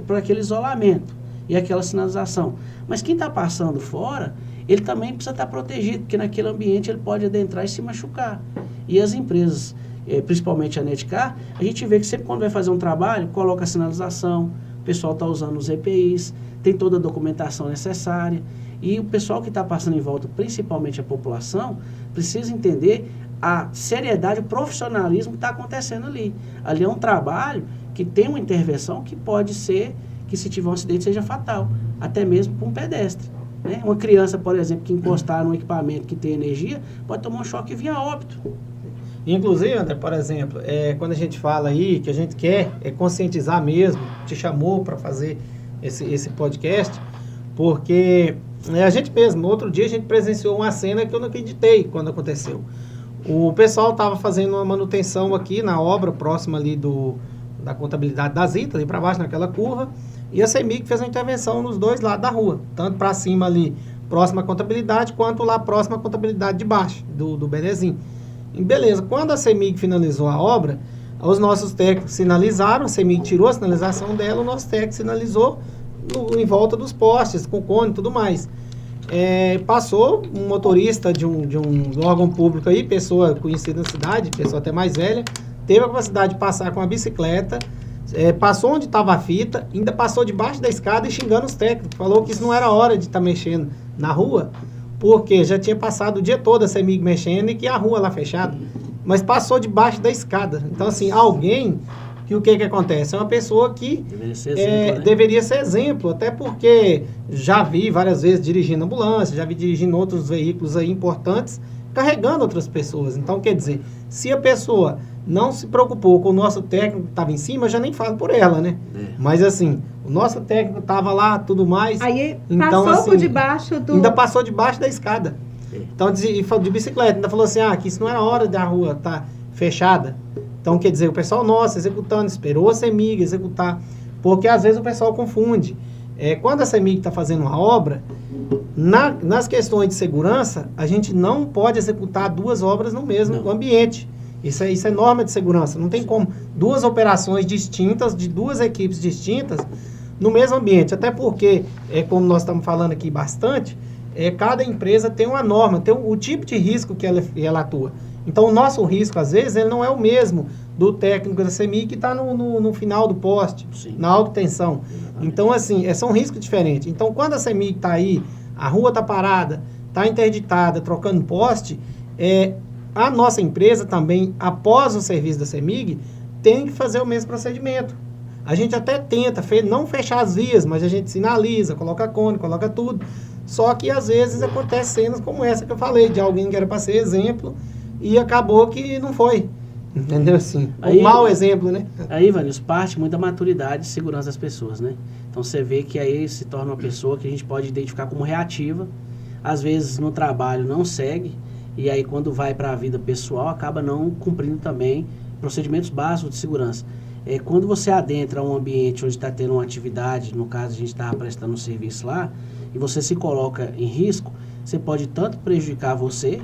[SPEAKER 2] por aquele isolamento e aquela sinalização. Mas quem está passando fora, ele também precisa estar protegido, porque naquele ambiente ele pode adentrar e se machucar. E as empresas, principalmente a Netcar, a gente vê que sempre quando vai fazer um trabalho, coloca a sinalização, o pessoal está usando os EPIs, tem toda a documentação necessária. E o pessoal que está passando em volta, principalmente a população, precisa entender a seriedade, o profissionalismo que está acontecendo ali. Ali é um trabalho que tem uma intervenção que pode ser, que se tiver um acidente seja fatal, até mesmo para um pedestre. Né? Uma criança, por exemplo, que encostar num equipamento que tem energia, pode tomar um choque e vir a óbito.
[SPEAKER 3] Inclusive, André, por exemplo, quando a gente fala aí que a gente quer conscientizar mesmo, te chamou para fazer esse podcast, porque a gente mesmo, outro dia a gente presenciou uma cena que eu não acreditei quando aconteceu. O pessoal estava fazendo uma manutenção aqui na obra, próxima ali da contabilidade das ITA, ali para baixo naquela curva, e a CEMIG fez uma intervenção nos dois lados da rua, tanto para cima ali, próxima à contabilidade, quanto lá próxima à contabilidade de baixo, do Benezinho. E beleza, quando a CEMIG finalizou a obra, os nossos técnicos sinalizaram, a CEMIG tirou a sinalização dela, o nosso técnico sinalizou em volta dos postes, com cone e tudo mais. Passou um motorista de um órgão público aí, pessoa conhecida na cidade, pessoa até mais velha, teve a capacidade de passar com a bicicleta, passou onde estava a fita, ainda passou debaixo da escada e xingando os técnicos, falou que isso não era hora de estar mexendo na rua, porque já tinha passado o dia todo a CEMIG mexendo e que a rua lá fechada, mas passou debaixo da escada. Então, assim, alguém... que o que acontece? É uma pessoa que deveria ser exemplo, até porque já vi várias vezes dirigindo ambulância, já vi dirigindo outros veículos aí importantes, carregando outras pessoas. Então, quer dizer, se a pessoa não se preocupou com o nosso técnico que estava em cima, eu já nem falo por ela, né? Mas assim, o nosso técnico estava lá, tudo mais.
[SPEAKER 1] Aí
[SPEAKER 3] então,
[SPEAKER 1] passou
[SPEAKER 3] assim,
[SPEAKER 1] por debaixo do...
[SPEAKER 3] Ainda passou debaixo da escada. Então, de bicicleta, ainda falou assim, que isso não era hora da rua estar fechada. Então, quer dizer, o pessoal nosso executando, esperou a CEMIG executar, porque às vezes o pessoal confunde. Quando a CEMIG está fazendo uma obra, nas questões de segurança, a gente não pode executar duas obras no mesmo ambiente. Isso é norma de segurança. Não tem como duas operações distintas, de duas equipes distintas, no mesmo ambiente. Até porque, como nós estamos falando aqui bastante, cada empresa tem uma norma, tem o tipo de risco que ela atua. Então, o nosso risco, às vezes, ele não é o mesmo do técnico da CEMIG que está no final do poste,
[SPEAKER 2] Sim.
[SPEAKER 3] na alta tensão.
[SPEAKER 2] Exatamente.
[SPEAKER 3] Então, assim, são riscos diferentes. Então, quando a CEMIG está aí, a rua está parada, está interditada, trocando poste, a nossa empresa também, após o serviço da CEMIG, tem que fazer o mesmo procedimento. A gente até tenta não fechar as vias, mas a gente sinaliza, coloca cone, coloca tudo. Só que, às vezes, acontece cenas como essa que eu falei, de alguém que era para ser exemplo e acabou que não foi. Entendeu? Assim, um mau exemplo, né?
[SPEAKER 2] Aí, Vanilson, parte muito da maturidade e segurança das pessoas, né? Então, você vê que aí se torna uma pessoa que a gente pode identificar como reativa. Às vezes, no trabalho, não segue. E aí, quando vai para a vida pessoal, acaba não cumprindo também procedimentos básicos de segurança. Quando você adentra um ambiente onde está tendo uma atividade, no caso, a gente estava prestando um serviço lá, e você se coloca em risco, você pode tanto prejudicar você,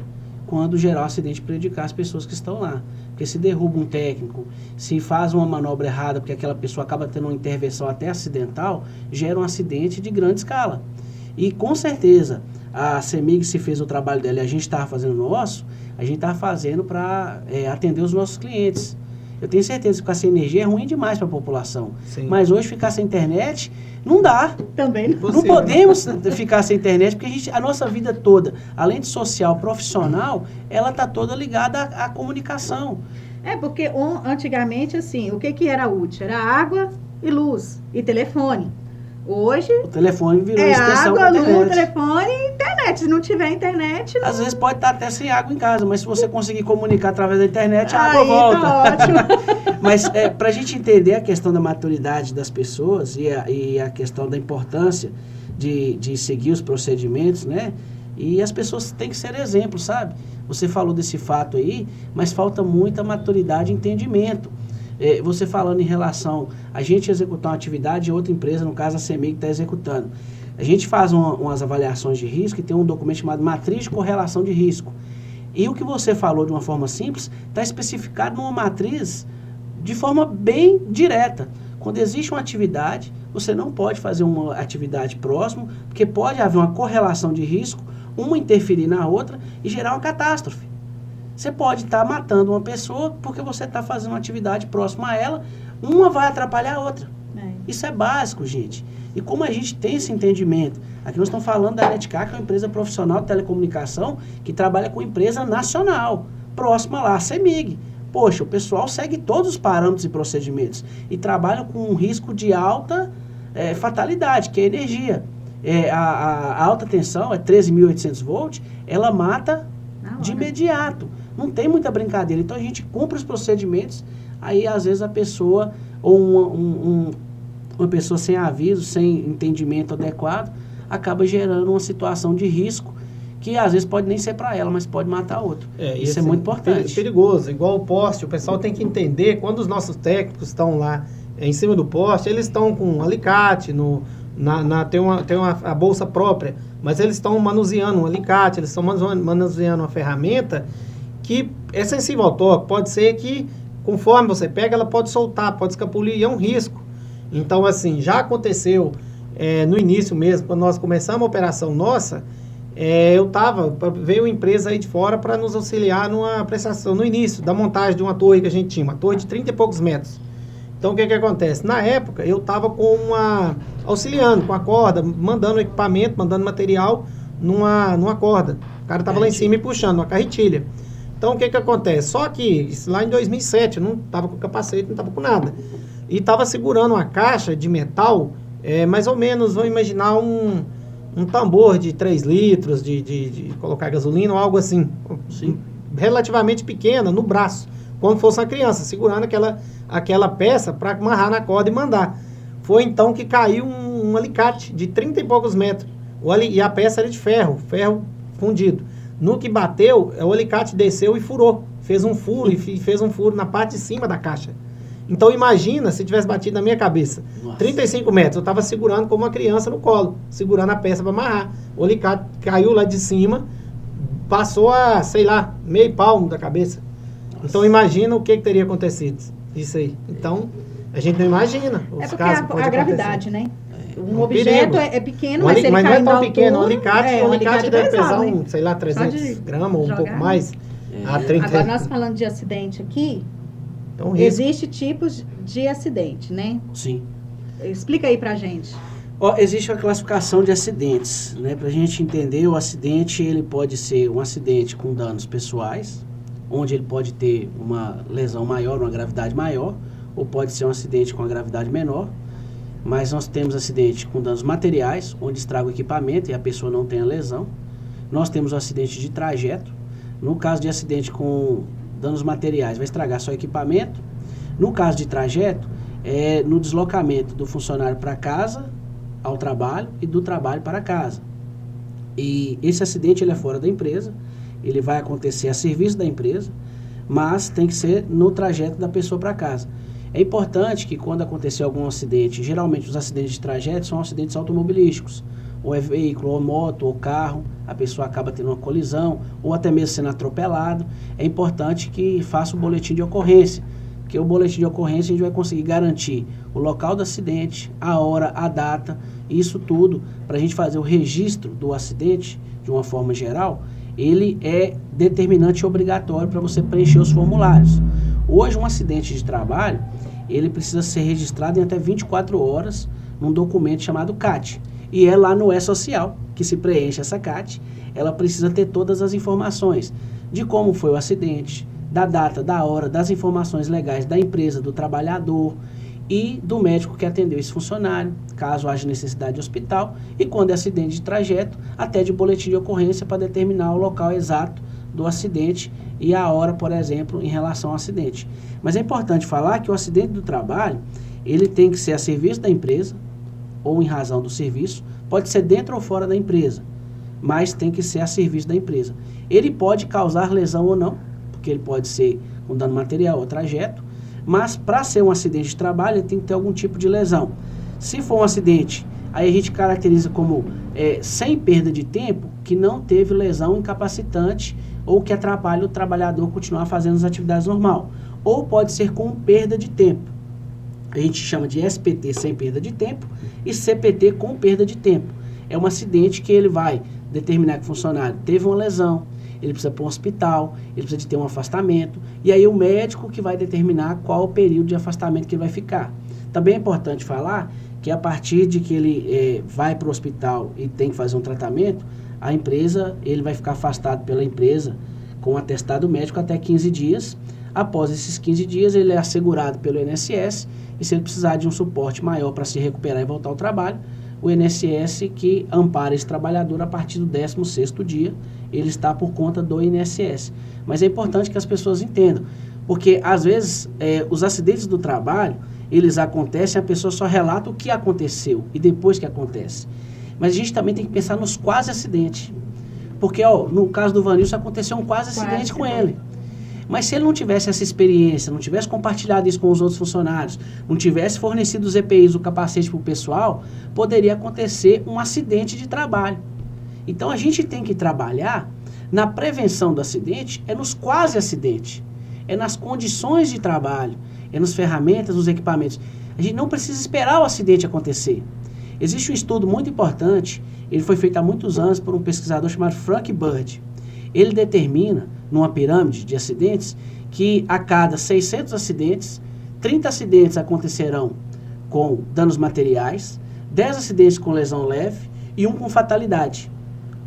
[SPEAKER 2] quando gerar um acidente, prejudicar as pessoas que estão lá. Porque se derruba um técnico, se faz uma manobra errada, porque aquela pessoa acaba tendo uma intervenção até acidental, gera um acidente de grande escala. E com certeza, a CEMIG, se fez o trabalho dela e a gente estava fazendo o nosso, a gente estava fazendo para atender os nossos clientes. Eu tenho certeza que ficar sem energia é ruim demais para a população.
[SPEAKER 3] Sim.
[SPEAKER 2] Mas hoje ficar sem internet não dá.
[SPEAKER 1] Também não.
[SPEAKER 2] Não podemos ficar sem internet, porque a nossa vida toda, além de social, profissional, ela está toda ligada à comunicação.
[SPEAKER 1] Porque antigamente, assim, o que era útil? Era água e luz e telefone. Hoje
[SPEAKER 2] O telefone virou extensão
[SPEAKER 1] água,
[SPEAKER 2] da
[SPEAKER 1] luz,
[SPEAKER 2] internet.
[SPEAKER 1] telefone e internet. Se não tiver internet, não...
[SPEAKER 2] Às vezes pode estar até sem água em casa, mas se você conseguir comunicar através da internet, a água
[SPEAKER 1] Aí
[SPEAKER 2] volta.
[SPEAKER 1] tá ótimo.
[SPEAKER 2] Mas para a gente entender a questão da maturidade das pessoas e a questão da importância de seguir os procedimentos, né? E as pessoas têm que ser exemplo, sabe? Você falou desse fato aí, mas falta muita maturidade e entendimento. Você falando em relação a gente executar uma atividade e outra empresa, no caso a CEMIG, está executando. A gente faz umas avaliações de risco e tem um documento chamado Matriz de Correlação de Risco. E o que você falou de uma forma simples está especificado numa matriz de forma bem direta. Quando existe uma atividade, você não pode fazer uma atividade próxima, porque pode haver uma correlação de risco, uma interferir na outra e gerar uma catástrofe. Você pode estar matando uma pessoa porque você está fazendo uma atividade próxima a ela, uma vai atrapalhar a outra. Isso é básico, gente. E como a gente tem esse entendimento, aqui nós estamos falando da Netcar, que é uma empresa profissional de telecomunicação que trabalha com empresa nacional, próxima lá, a CEMIG. Poxa, o pessoal segue todos os parâmetros e procedimentos e trabalha com um risco de alta fatalidade, que é a energia. A alta tensão, 13.800 volts, ela mata de imediato. Não tem muita brincadeira. Então a gente cumpre os procedimentos, aí às vezes a pessoa, ou uma pessoa sem aviso, sem entendimento adequado, acaba gerando uma situação de risco que às vezes pode nem ser para ela, mas pode matar outro. Isso
[SPEAKER 3] assim,
[SPEAKER 2] é muito importante.
[SPEAKER 3] É perigoso, igual o poste, o pessoal tem que entender, quando os nossos técnicos estão lá em cima do poste, eles estão com um alicate, tem a bolsa própria, mas eles estão manuseando um alicate, eles estão manuseando uma ferramenta que é sensível ao toque. Pode ser que, conforme você pega, ela pode soltar, pode escapulir, e é um risco. Então, assim, já aconteceu no início mesmo, quando nós começamos a operação nossa, veio uma empresa aí de fora para nos auxiliar numa prestação, no início da montagem de uma torre que a gente tinha, uma torre de 30 e poucos metros. Então, o que acontece? Na época, eu estava auxiliando com a corda, mandando equipamento, mandando material numa corda. O cara estava lá em cima e puxando, uma carretilha. Então, o que acontece? Só que, isso lá em 2007, eu não estava com capacete, não estava com nada. E estava segurando uma caixa de metal, mais ou menos, vamos imaginar um tambor de 3 litros de colocar gasolina ou algo assim.
[SPEAKER 2] Sim.
[SPEAKER 3] Relativamente pequena, no braço. Como fosse uma criança, segurando aquela peça para amarrar na corda e mandar. Foi então que caiu um alicate de 30 e poucos metros. E a peça era de ferro fundido. No que bateu, o alicate desceu e furou. Fez um furo na parte de cima da caixa. Então imagina se tivesse batido na minha cabeça. Nossa. 35 metros, eu estava segurando como uma criança no colo, segurando a peça para amarrar. O alicate caiu lá de cima, passou a, sei lá, meio palmo da cabeça. Então imagina o que teria acontecido. Isso aí. Então, a gente não imagina os
[SPEAKER 1] porque
[SPEAKER 3] casos que pode
[SPEAKER 1] a gravidade,
[SPEAKER 3] acontecer.
[SPEAKER 1] né?
[SPEAKER 3] Um
[SPEAKER 1] Um objeto
[SPEAKER 3] perigo.
[SPEAKER 1] é pequeno, mas se ele
[SPEAKER 3] Mas não
[SPEAKER 1] cair
[SPEAKER 3] é
[SPEAKER 1] na
[SPEAKER 3] tão pequeno.
[SPEAKER 1] altura,
[SPEAKER 3] Um alicate deve pesar
[SPEAKER 1] pesado, né?
[SPEAKER 3] sei lá, 300 gramas ou um pouco
[SPEAKER 1] jogar,
[SPEAKER 3] mais. A 30.
[SPEAKER 1] Agora, nós falando de acidente aqui,
[SPEAKER 3] É um risco.
[SPEAKER 1] existe tipos de acidente, né?
[SPEAKER 2] Sim.
[SPEAKER 1] Explica aí pra gente.
[SPEAKER 2] Existe uma classificação de acidentes, né? Para a gente entender, o acidente ele pode ser um acidente com danos pessoais, onde ele pode ter uma lesão maior, uma gravidade maior, ou pode ser um acidente com uma gravidade menor. Mas nós temos acidente com danos materiais, onde estraga o equipamento e a pessoa não tem a lesão. Nós temos o acidente de trajeto. No caso de acidente com danos materiais, vai estragar só o equipamento. No caso de trajeto, é no deslocamento do funcionário para casa, ao trabalho, e do trabalho para casa. E esse acidente ele é fora da empresa, ele vai acontecer a serviço da empresa, mas tem que ser no trajeto da pessoa para casa. É importante que quando acontecer algum acidente, geralmente os acidentes de trajeto são acidentes automobilísticos, ou é veículo, ou moto, ou carro, a pessoa acaba tendo uma colisão, ou até mesmo sendo atropelado. É importante que faça o boletim de ocorrência, porque o boletim de ocorrência a gente vai conseguir garantir o local do acidente, a hora, a data, isso tudo, para a gente fazer o registro do acidente de uma forma geral, ele é determinante e obrigatório para você preencher os formulários. Hoje, um acidente de trabalho, ele precisa ser registrado em até 24 horas num documento chamado CAT. E é lá no E-Social que se preenche essa CAT. Ela precisa ter todas as informações de como foi o acidente, da data, da hora, das informações legais da empresa, do trabalhador e do médico que atendeu esse funcionário, caso haja necessidade de hospital, e quando é acidente de trajeto, até de boletim de ocorrência para determinar o local exato do acidente e a hora, por exemplo, em relação ao acidente. Mas é importante falar que o acidente do trabalho, ele tem que ser a serviço da empresa ou em razão do serviço, pode ser dentro ou fora da empresa, mas tem que ser a serviço da empresa. Ele pode causar lesão ou não, porque ele pode ser com dano material ou trajeto, mas para ser um acidente de trabalho, ele tem que ter algum tipo de lesão. Se for um acidente, aí a gente caracteriza como sem perda de tempo, que não teve lesão incapacitante ou que atrapalha o trabalhador continuar fazendo as atividades normal. Ou pode ser com perda de tempo. A gente chama de SPT sem perda de tempo e CPT com perda de tempo. É um acidente que ele vai determinar que o funcionário teve uma lesão, ele precisa ir para um hospital, ele precisa de ter um afastamento, e aí o médico que vai determinar qual o período de afastamento que ele vai ficar. Também é importante falar que a partir de que ele vai para o hospital e tem que fazer um tratamento, a empresa, ele vai ficar afastado pela empresa com um atestado médico até 15 dias. Após esses 15 dias, ele é assegurado pelo INSS, e se ele precisar de um suporte maior para se recuperar e voltar ao trabalho, o INSS que ampara esse trabalhador a partir do 16º dia, ele está por conta do INSS. Mas é importante que as pessoas entendam, porque às vezes os acidentes do trabalho, eles acontecem, a pessoa só relata o que aconteceu e depois que acontece. Mas a gente também tem que pensar nos quase acidentes, porque no caso do Vanilson aconteceu um quase acidente com ele. Mas se ele não tivesse essa experiência, não tivesse compartilhado isso com os outros funcionários, não tivesse fornecido os EPIs, o capacete para o pessoal, poderia acontecer um acidente de trabalho. Então a gente tem que trabalhar na prevenção do acidente, nos quase acidentes, nas condições de trabalho, nas ferramentas, nos equipamentos. A gente não precisa esperar o acidente acontecer. Existe um estudo muito importante, ele foi feito há muitos anos por um pesquisador chamado Frank Bird. Ele determina, numa pirâmide de acidentes, que a cada 600 acidentes, 30 acidentes acontecerão com danos materiais, 10 acidentes com lesão leve e 1 com fatalidade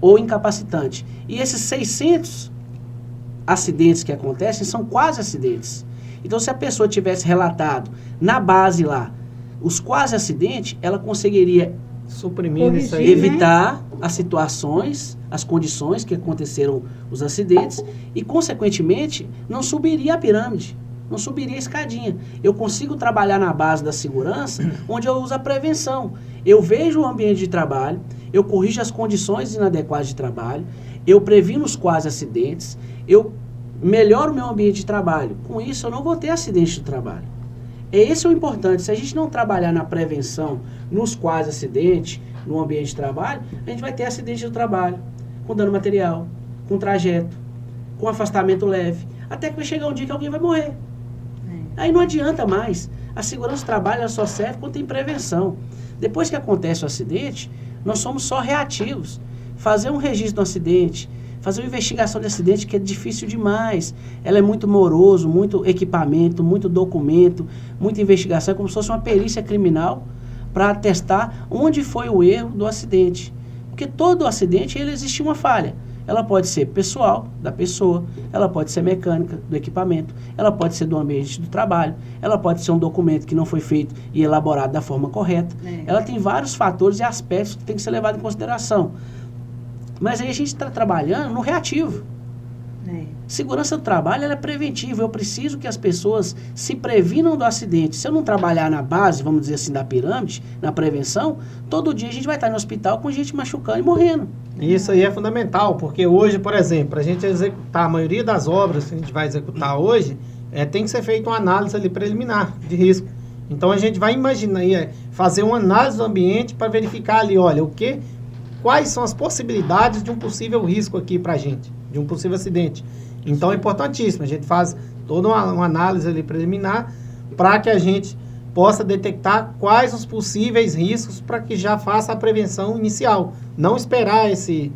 [SPEAKER 2] ou incapacitante. E esses 600 acidentes que acontecem são quase acidentes. Então, se a pessoa tivesse relatado na base lá os quase acidentes, ela conseguiria
[SPEAKER 3] suprimir isso aí,
[SPEAKER 2] evitar as situações, as condições que aconteceram os acidentes e, consequentemente, não subiria a pirâmide, não subiria a escadinha. Eu consigo trabalhar na base da segurança, onde eu uso a prevenção. Eu vejo o ambiente de trabalho, eu corrijo as condições inadequadas de trabalho, eu previno os quase acidentes, eu melhoro o meu ambiente de trabalho. Com isso, eu não vou ter acidente de trabalho. Esse é o importante. Se a gente não trabalhar na prevenção, nos quase acidentes, no ambiente de trabalho, a gente vai ter acidente do trabalho, com dano material, com trajeto, com afastamento leve. até que vai chegar um dia que alguém vai morrer. Aí não adianta mais. A segurança do trabalho ela só serve quando tem prevenção. Depois que acontece o acidente, nós somos só reativos. Fazer um registro do acidente, fazer uma investigação de acidente que é difícil demais. Ela é muito moroso, muito equipamento, muito documento, muita investigação. É como se fosse uma perícia criminal para atestar onde foi o erro do acidente. Porque todo acidente ele existe uma falha. Ela pode ser pessoal, da pessoa, ela pode ser mecânica, do equipamento, ela pode ser do ambiente do trabalho, ela pode ser um documento que não foi feito e elaborado da forma correta. Ela tem vários fatores e aspectos que tem que ser levado em consideração. Mas aí a gente está trabalhando no reativo. Segurança do trabalho ela é preventiva. Eu preciso que as pessoas se previnam do acidente. Se eu não trabalhar na base, vamos dizer assim, da pirâmide, na prevenção, todo dia a gente vai estar no hospital com gente machucando e morrendo.
[SPEAKER 3] Isso aí é fundamental, porque hoje, por exemplo, para a gente executar a maioria das obras que a gente vai executar hoje, tem que ser feita uma análise ali preliminar de risco. Então a gente vai imaginar, fazer uma análise do ambiente para verificar ali, olha, quais são as possibilidades de um possível risco aqui para a gente, de um possível acidente. Então é importantíssimo, a gente faz toda uma análise ali preliminar para que a gente possa detectar quais os possíveis riscos para que já faça a prevenção inicial. Não esperar esse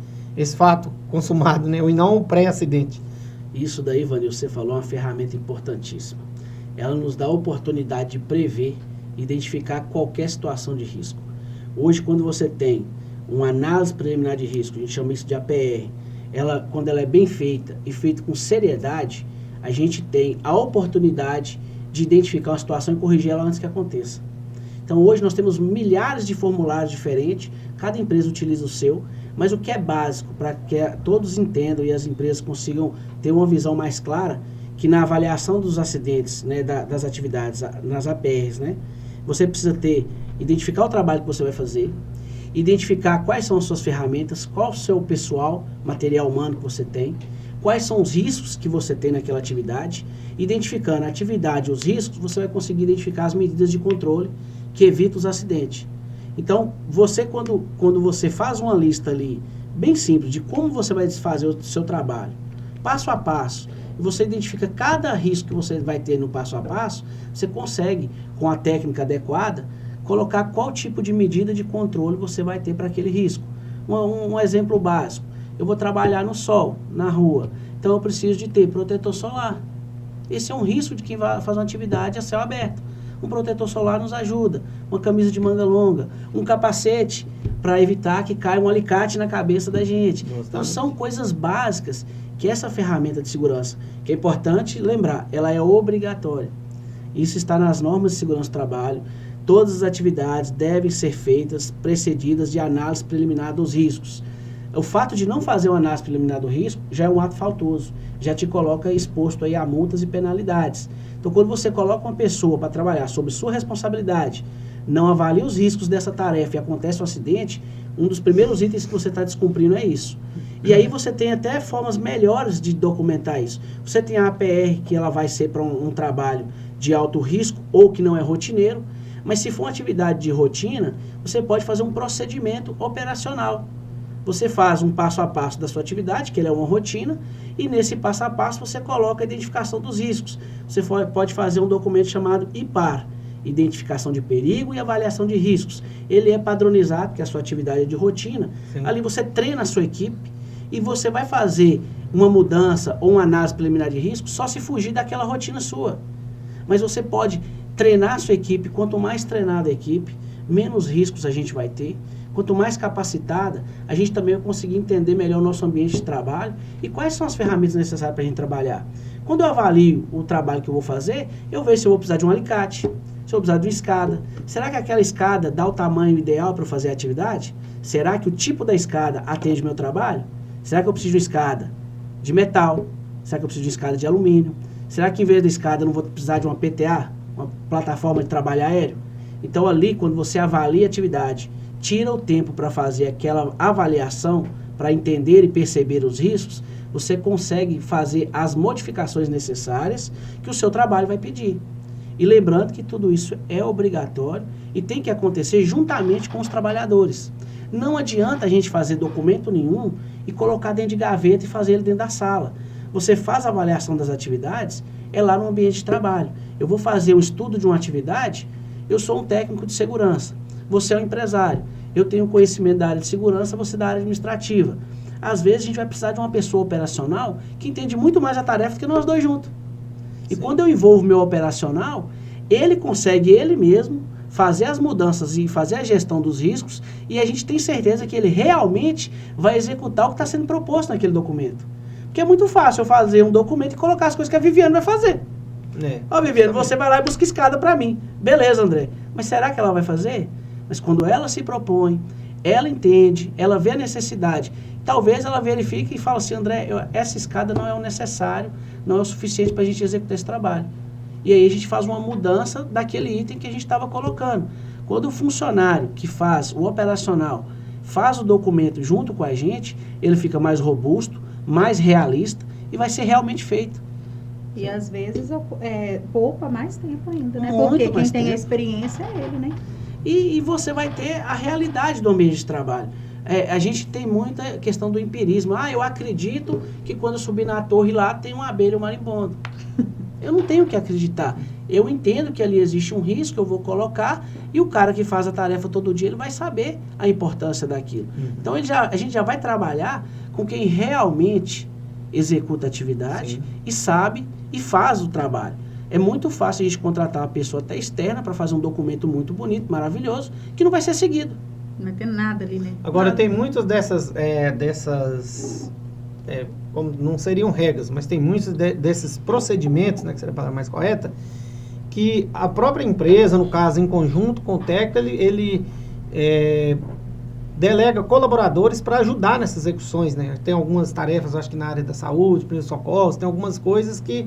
[SPEAKER 3] fato consumado, né? Ou não o pré-acidente.
[SPEAKER 2] Isso daí, Vanil, você falou, é uma ferramenta importantíssima. Ela nos dá a oportunidade de prever, identificar qualquer situação de risco. Hoje, quando você tem uma análise preliminar de risco, a gente chama isso de APR, quando ela é bem feita e feita com seriedade, a gente tem a oportunidade de identificar uma situação e corrigir ela antes que aconteça. Então hoje nós temos milhares de formulários diferentes, cada empresa utiliza o seu, mas o que é básico para que todos entendam e as empresas consigam ter uma visão mais clara, que na avaliação dos acidentes, né, das atividades, nas APRs, né, você precisa identificar o trabalho que você vai fazer, identificar quais são as suas ferramentas, qual o seu pessoal, material humano que você tem, quais são os riscos que você tem naquela atividade. Identificando a atividade e os riscos, você vai conseguir identificar as medidas de controle que evitam os acidentes. Então, quando você faz uma lista ali, bem simples, de como você vai fazer o seu trabalho, passo a passo, e você identifica cada risco que você vai ter no passo a passo, você consegue, com a técnica adequada, colocar qual tipo de medida de controle você vai ter para aquele risco. Um exemplo básico, eu vou trabalhar no sol, na rua, então eu preciso de ter protetor solar. Esse é um risco de quem vai fazer uma atividade a céu aberto. Um protetor solar nos ajuda, uma camisa de manga longa, um capacete para evitar que caia um alicate na cabeça da gente. Então são coisas básicas que essa ferramenta de segurança, que é importante lembrar, ela é obrigatória. Isso está nas normas de segurança do trabalho. Todas as atividades devem ser feitas precedidas de análise preliminar dos riscos. O fato de não fazer uma análise preliminar do risco já é um ato faltoso, já te coloca exposto aí a multas e penalidades. Então, quando você coloca uma pessoa para trabalhar sob sua responsabilidade, não avalia os riscos dessa tarefa e acontece um acidente, um dos primeiros itens que você está descumprindo é isso. E aí você tem até formas melhores de documentar isso. Você tem a APR, que ela vai ser para um trabalho de alto risco ou que não é rotineiro, mas se for uma atividade de rotina, você pode fazer um procedimento operacional. Você faz um passo a passo da sua atividade, que ele é uma rotina, e nesse passo a passo você coloca a identificação dos riscos. Você pode fazer um documento chamado IPAR, Identificação de Perigo e Avaliação de Riscos. Ele é padronizado, porque a sua atividade é de rotina. Sim. Ali você treina a sua equipe e você vai fazer uma mudança ou uma análise preliminar de risco só se fugir daquela rotina sua. Mas você pode treinar a sua equipe, quanto mais treinada a equipe, menos riscos a gente vai ter. Quanto mais capacitada, a gente também vai conseguir entender melhor o nosso ambiente de trabalho e quais são as ferramentas necessárias para a gente trabalhar. Quando eu avalio o trabalho que eu vou fazer, eu vejo se eu vou precisar de um alicate, se eu vou precisar de uma escada. Será que aquela escada dá o tamanho ideal para eu fazer a atividade? Será que o tipo da escada atende meu trabalho? Será que eu preciso de uma escada de metal? Será que eu preciso de uma escada de alumínio? Será que em vez da escada eu não vou precisar de uma PTA, uma plataforma de trabalho aéreo? Então ali, quando você avalia a atividade, tira o tempo para fazer aquela avaliação, para entender e perceber os riscos, você consegue fazer as modificações necessárias que o seu trabalho vai pedir. E lembrando que tudo isso é obrigatório e tem que acontecer juntamente com os trabalhadores. Não adianta a gente fazer documento nenhum e colocar dentro de gaveta e fazer ele dentro da sala. você faz a avaliação das atividades, é lá no ambiente de trabalho. Eu vou fazer um estudo de uma atividade, eu sou um técnico de segurança, você é um empresário, eu tenho conhecimento da área de segurança, você da área administrativa. Às vezes a gente vai precisar de uma pessoa operacional que entende muito mais a tarefa do que nós dois juntos. E quando eu envolvo meu operacional, ele consegue, ele mesmo, fazer as mudanças e fazer a gestão dos riscos, e a gente tem certeza que ele realmente vai executar o que está sendo proposto naquele documento. Porque é muito fácil eu fazer um documento e colocar as coisas que a Viviane vai fazer. Ó, Viviane, você vai lá e busca escada para mim. Beleza, André. Mas será que ela vai fazer? Mas quando ela se propõe, ela entende, ela vê a necessidade, talvez ela verifique e fala assim, André, essa escada não é o necessário, não é o suficiente para a gente executar esse trabalho. E aí a gente faz uma mudança daquele item que a gente estava colocando. Quando o funcionário que faz o operacional faz o documento junto com a gente, ele fica mais robusto, mais realista e vai ser realmente feito.
[SPEAKER 1] E às vezes poupa mais tempo ainda, né?
[SPEAKER 2] Muito
[SPEAKER 1] Porque quem
[SPEAKER 2] mais
[SPEAKER 1] tem
[SPEAKER 2] tempo.
[SPEAKER 1] a experiência é ele, né?
[SPEAKER 2] E você vai ter a realidade do ambiente de trabalho. A gente tem muita questão do empirismo. Eu acredito que quando eu subir na torre lá tem uma abelha ou um marimbondo. Eu não tenho que acreditar. Eu entendo que ali existe um risco, eu vou colocar, e o cara que faz a tarefa todo dia, ele vai saber a importância daquilo. Então, a gente já vai trabalhar com quem realmente executa a atividade e sabe e faz o trabalho. É muito fácil a gente contratar uma pessoa até externa para fazer um documento muito bonito, maravilhoso, que não vai ser seguido.
[SPEAKER 1] Não vai ter nada ali, né?
[SPEAKER 3] Agora,
[SPEAKER 1] nada.
[SPEAKER 3] tem muitas como não seriam regras, mas tem muitos desses procedimentos, né, que seria a palavra mais correta, que a própria empresa, no caso, em conjunto com o técnico, ele delega colaboradores para ajudar nessas execuções, né? Tem algumas tarefas, acho que na área da saúde, primeiros socorros, tem algumas coisas que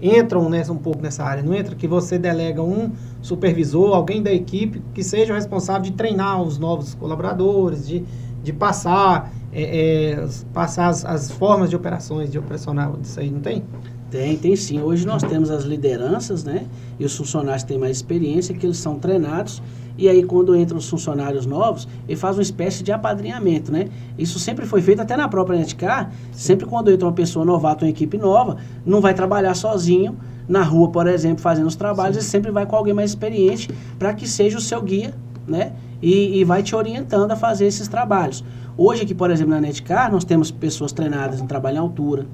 [SPEAKER 3] entram um pouco nessa área. Não entra que você delega um supervisor, alguém da equipe que seja o responsável de treinar os novos colaboradores, de passar as formas de operações, de operacional disso aí, não tem?
[SPEAKER 2] Tem sim. Hoje nós temos as lideranças, né? E os funcionários têm mais experiência, que eles são treinados. E aí, quando entram os funcionários novos, ele faz uma espécie de apadrinhamento, né? Isso sempre foi feito até na própria Netcar. Sempre quando entra uma pessoa novata, uma equipe nova, não vai trabalhar sozinho na rua, por exemplo, fazendo os trabalhos. Ele sempre vai com alguém mais experiente para que seja o seu guia, né? E vai te orientando a fazer esses trabalhos. Hoje aqui, por exemplo, na Netcar, nós temos pessoas treinadas em trabalho em altura,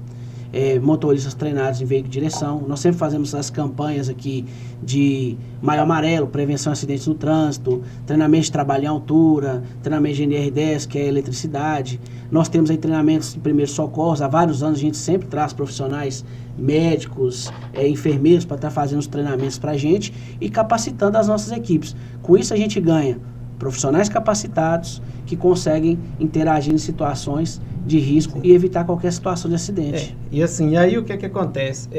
[SPEAKER 2] motoristas treinados em veículo de direção. Nós sempre fazemos as campanhas aqui de Maio Amarelo, prevenção de acidentes no trânsito, treinamento de trabalho em altura, treinamento de NR10, que é eletricidade. Nós temos aí treinamentos de primeiros socorros. Há vários anos a gente sempre traz profissionais médicos, enfermeiros para estar fazendo os treinamentos para a gente e capacitando as nossas equipes. Com isso a gente ganha profissionais capacitados que conseguem interagir em situações de risco e evitar qualquer situação de acidente.
[SPEAKER 3] E assim, aí o que acontece?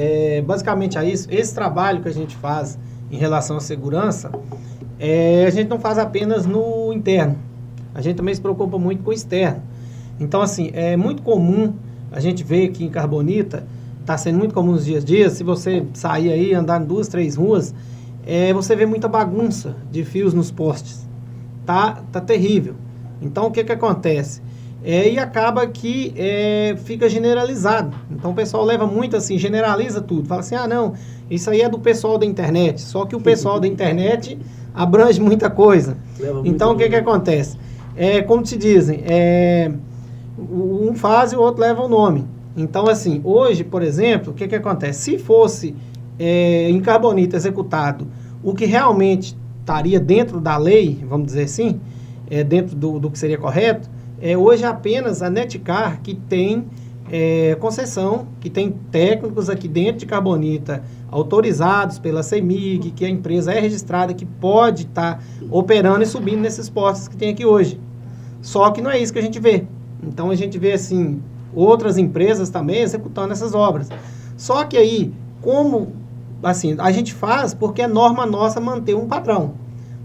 [SPEAKER 3] Basicamente é isso, esse trabalho que a gente faz em relação à segurança, a gente não faz apenas no interno, a gente também se preocupa muito com o externo. Então, assim, é muito comum a gente ver aqui em Carbonita, está sendo muito comum nos dias a dias, se você sair aí, andar em 2, 3 ruas, você vê muita bagunça de fios nos postes. Tá terrível. Então, o que acontece? E acaba que fica generalizado. Então, o pessoal leva muito assim, generaliza tudo. Fala assim, não, isso aí é do pessoal da internet. Só que o pessoal da internet abrange muita coisa. Então, o que acontece? Como te dizem, um faz e o outro leva o nome. Então, assim, hoje, por exemplo, o que acontece? Se fosse em Carbonita executado o que realmente estaria dentro da lei, vamos dizer assim, dentro do que seria correto, hoje é apenas a Netcar que tem concessão, que tem técnicos aqui dentro de Carbonita autorizados pela CEMIG, que a empresa é registrada, que pode estar operando e subindo nesses postos que tem aqui hoje. Só que não é isso que a gente vê. Então a gente vê assim, outras empresas também executando essas obras. Só que aí, como assim, a gente faz porque é norma nossa manter um padrão.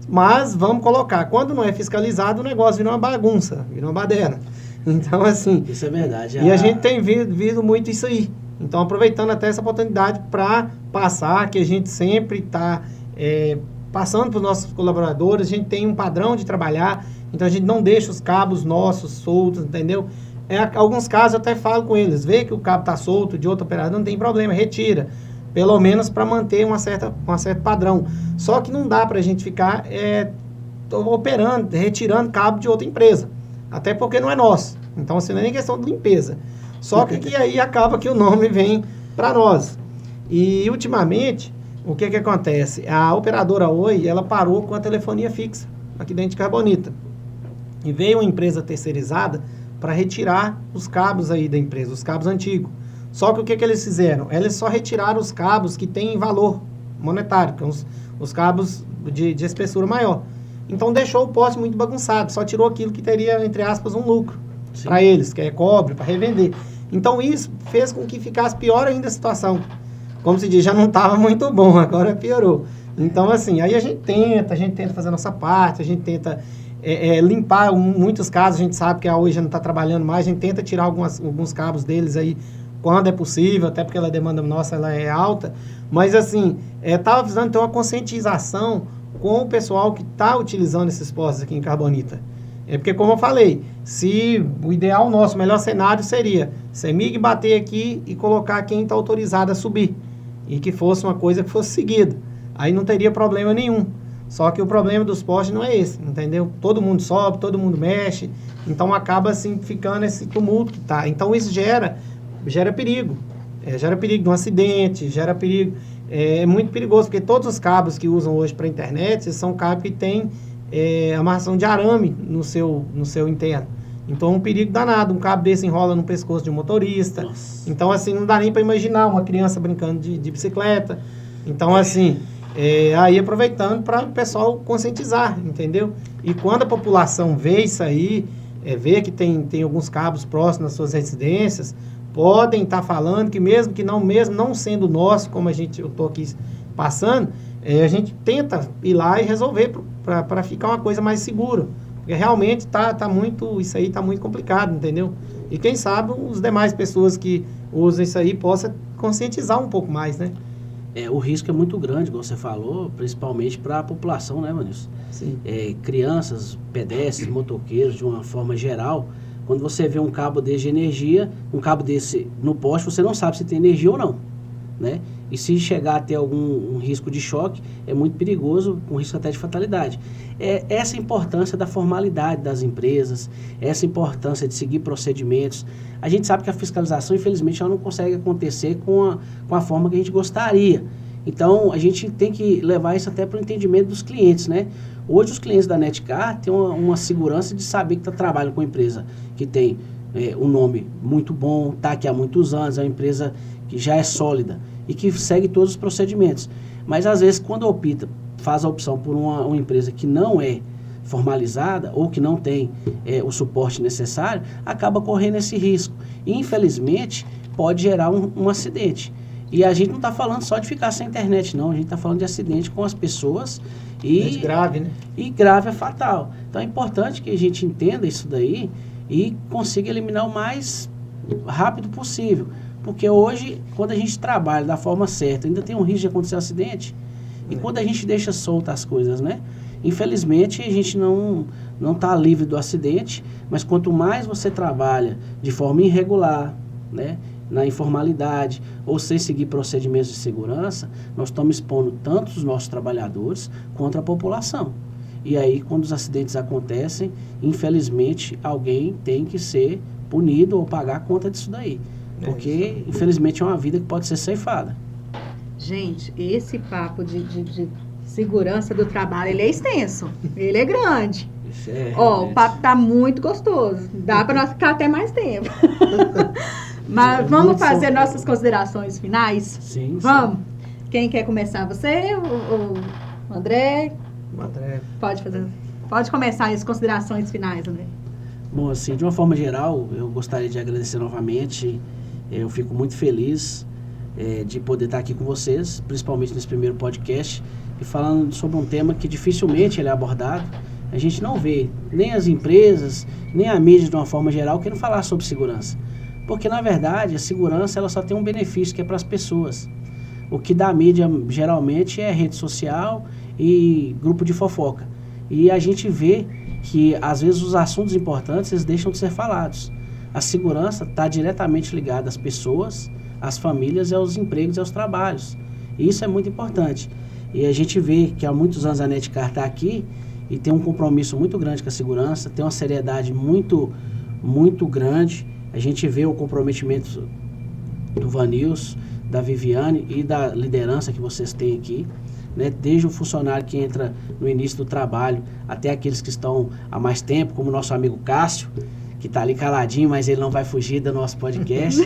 [SPEAKER 3] Mas vamos colocar, quando não é fiscalizado, o negócio vira uma bagunça, vira uma baderna. Então, assim... Isso
[SPEAKER 2] é verdade.
[SPEAKER 3] E a gente tem visto muito isso aí. Então, aproveitando até essa oportunidade para passar, que a gente sempre está passando para os nossos colaboradores, a gente tem um padrão de trabalhar, então a gente não deixa os cabos nossos soltos, entendeu? Alguns casos eu até falo com eles, vê que o cabo está solto de outro operador, não tem problema, retira. Pelo menos para manter um certo padrão. Só que não dá para a gente ficar operando, retirando cabo de outra empresa. Até porque não é nosso. Então, assim, não é nem questão de limpeza. Só que aí acaba que o nome vem para nós. E, ultimamente, o que acontece? A operadora Oi, ela parou com a telefonia fixa aqui dentro de Carbonita. E veio uma empresa terceirizada para retirar os cabos aí da empresa, os cabos antigos. Só que o que eles fizeram? Eles só retiraram os cabos que têm valor monetário, que são os cabos de espessura maior. Então deixou o poste muito bagunçado, só tirou aquilo que teria, entre aspas, um lucro para eles, que é cobre, para revender. Então isso fez com que ficasse pior ainda a situação. Como se diz, já não estava muito bom, agora piorou. Então assim, aí a gente tenta fazer a nossa parte, a gente tenta limpar muitos casos, a gente sabe que a Oi já não está trabalhando mais, a gente tenta tirar alguns cabos deles aí, quando é possível, até porque a demanda nossa ela é alta, mas assim, estava precisando ter uma conscientização com o pessoal que está utilizando esses postos aqui em Carbonita. Porque, como eu falei, se o ideal nosso, o melhor cenário seria CEMIG bater aqui e colocar quem está autorizado a subir, e que fosse uma coisa que fosse seguida. Aí não teria problema nenhum. Só que o problema dos postes não é esse, entendeu? Todo mundo sobe, todo mundo mexe, então acaba assim ficando esse tumulto que tá. Então isso gera perigo. Gera perigo de um acidente, gera perigo. É muito perigoso, porque todos os cabos que usam hoje para a internet são cabos que têm amarração de arame no seu interno. Então é um perigo danado. Um cabo desse enrola no pescoço de um motorista. Nossa. Então, assim, não dá nem para imaginar uma criança brincando de bicicleta. Então, assim, aí aproveitando para o pessoal conscientizar, entendeu? E quando a população vê isso aí, vê que tem alguns cabos próximos das suas residências, podem estar falando que mesmo não sendo nosso, como eu estou aqui passando, a gente tenta ir lá e resolver para ficar uma coisa mais segura. Porque realmente isso aí está muito complicado, entendeu? E quem sabe os demais pessoas que usam isso aí possam conscientizar um pouco mais, né?
[SPEAKER 2] O risco é muito grande, como você falou, principalmente para a população, né, Vanilson?
[SPEAKER 3] Sim.
[SPEAKER 2] Crianças, pedestres, motoqueiros, de uma forma geral. Quando você vê um cabo desse de energia, um cabo desse no poste, você não sabe se tem energia ou não, né? E se chegar a ter algum risco de choque, é muito perigoso, com risco até de fatalidade. Essa importância da formalidade das empresas, essa importância de seguir procedimentos. A gente sabe que a fiscalização, infelizmente, ela não consegue acontecer com a forma que a gente gostaria. Então, a gente tem que levar isso até para o entendimento dos clientes, né? Hoje, os clientes da Netcar têm uma segurança de saber que trabalham com uma empresa que tem um nome muito bom, está aqui há muitos anos, é uma empresa que já é sólida e que segue todos os procedimentos. Mas, às vezes, quando faz a opção por uma empresa que não é formalizada ou que não tem o suporte necessário, acaba correndo esse risco. E, infelizmente, pode gerar um acidente. E a gente não está falando só de ficar sem internet, não. A gente está falando de acidente com as pessoas.
[SPEAKER 3] E grave, né?
[SPEAKER 2] E grave é fatal. Então é importante que a gente entenda isso daí e consiga eliminar o mais rápido possível. Porque hoje, quando a gente trabalha da forma certa, ainda tem um risco de acontecer um acidente. E quando a gente deixa soltas as coisas, né? Infelizmente, a gente não está livre do acidente, mas quanto mais você trabalha de forma irregular, né? Na informalidade ou sem seguir procedimentos de segurança, nós estamos expondo tanto os nossos trabalhadores quanto a população. E aí, quando os acidentes acontecem, infelizmente, alguém tem que ser punido ou pagar a conta disso daí. Porque, infelizmente, é uma vida que pode ser ceifada.
[SPEAKER 1] Gente, esse papo de segurança do trabalho, ele é extenso, ele é grande. O papo tá muito gostoso, dá para nós ficar até mais tempo. Mas vamos fazer nossas considerações finais?
[SPEAKER 2] Sim.
[SPEAKER 1] Vamos? Sim. Quem quer começar? Você ou o André?
[SPEAKER 3] André.
[SPEAKER 1] Pode começar as considerações finais, André.
[SPEAKER 2] Bom, assim, de uma forma geral, eu gostaria de agradecer novamente. Eu fico muito feliz de poder estar aqui com vocês, principalmente nesse primeiro podcast, e falando sobre um tema que dificilmente ele é abordado. A gente não vê nem as empresas, nem a mídia de uma forma geral querendo falar sobre segurança. Porque, na verdade, a segurança ela só tem um benefício, que é para as pessoas. O que dá mídia, geralmente, é rede social e grupo de fofoca. E a gente vê que, às vezes, os assuntos importantes eles deixam de ser falados. a segurança está diretamente ligada às pessoas, às famílias, aos empregos e aos trabalhos. E isso é muito importante. E a gente vê que há muitos anos a Netcar está aqui e tem um compromisso muito grande com a segurança, tem uma seriedade muito, muito grande. A gente vê o comprometimento do Vanilson, da Viviane e da liderança que vocês têm aqui, né? Desde o funcionário que entra no início do trabalho até aqueles que estão há mais tempo, como o nosso amigo Cássio, que está ali caladinho, mas ele não vai fugir do nosso podcast.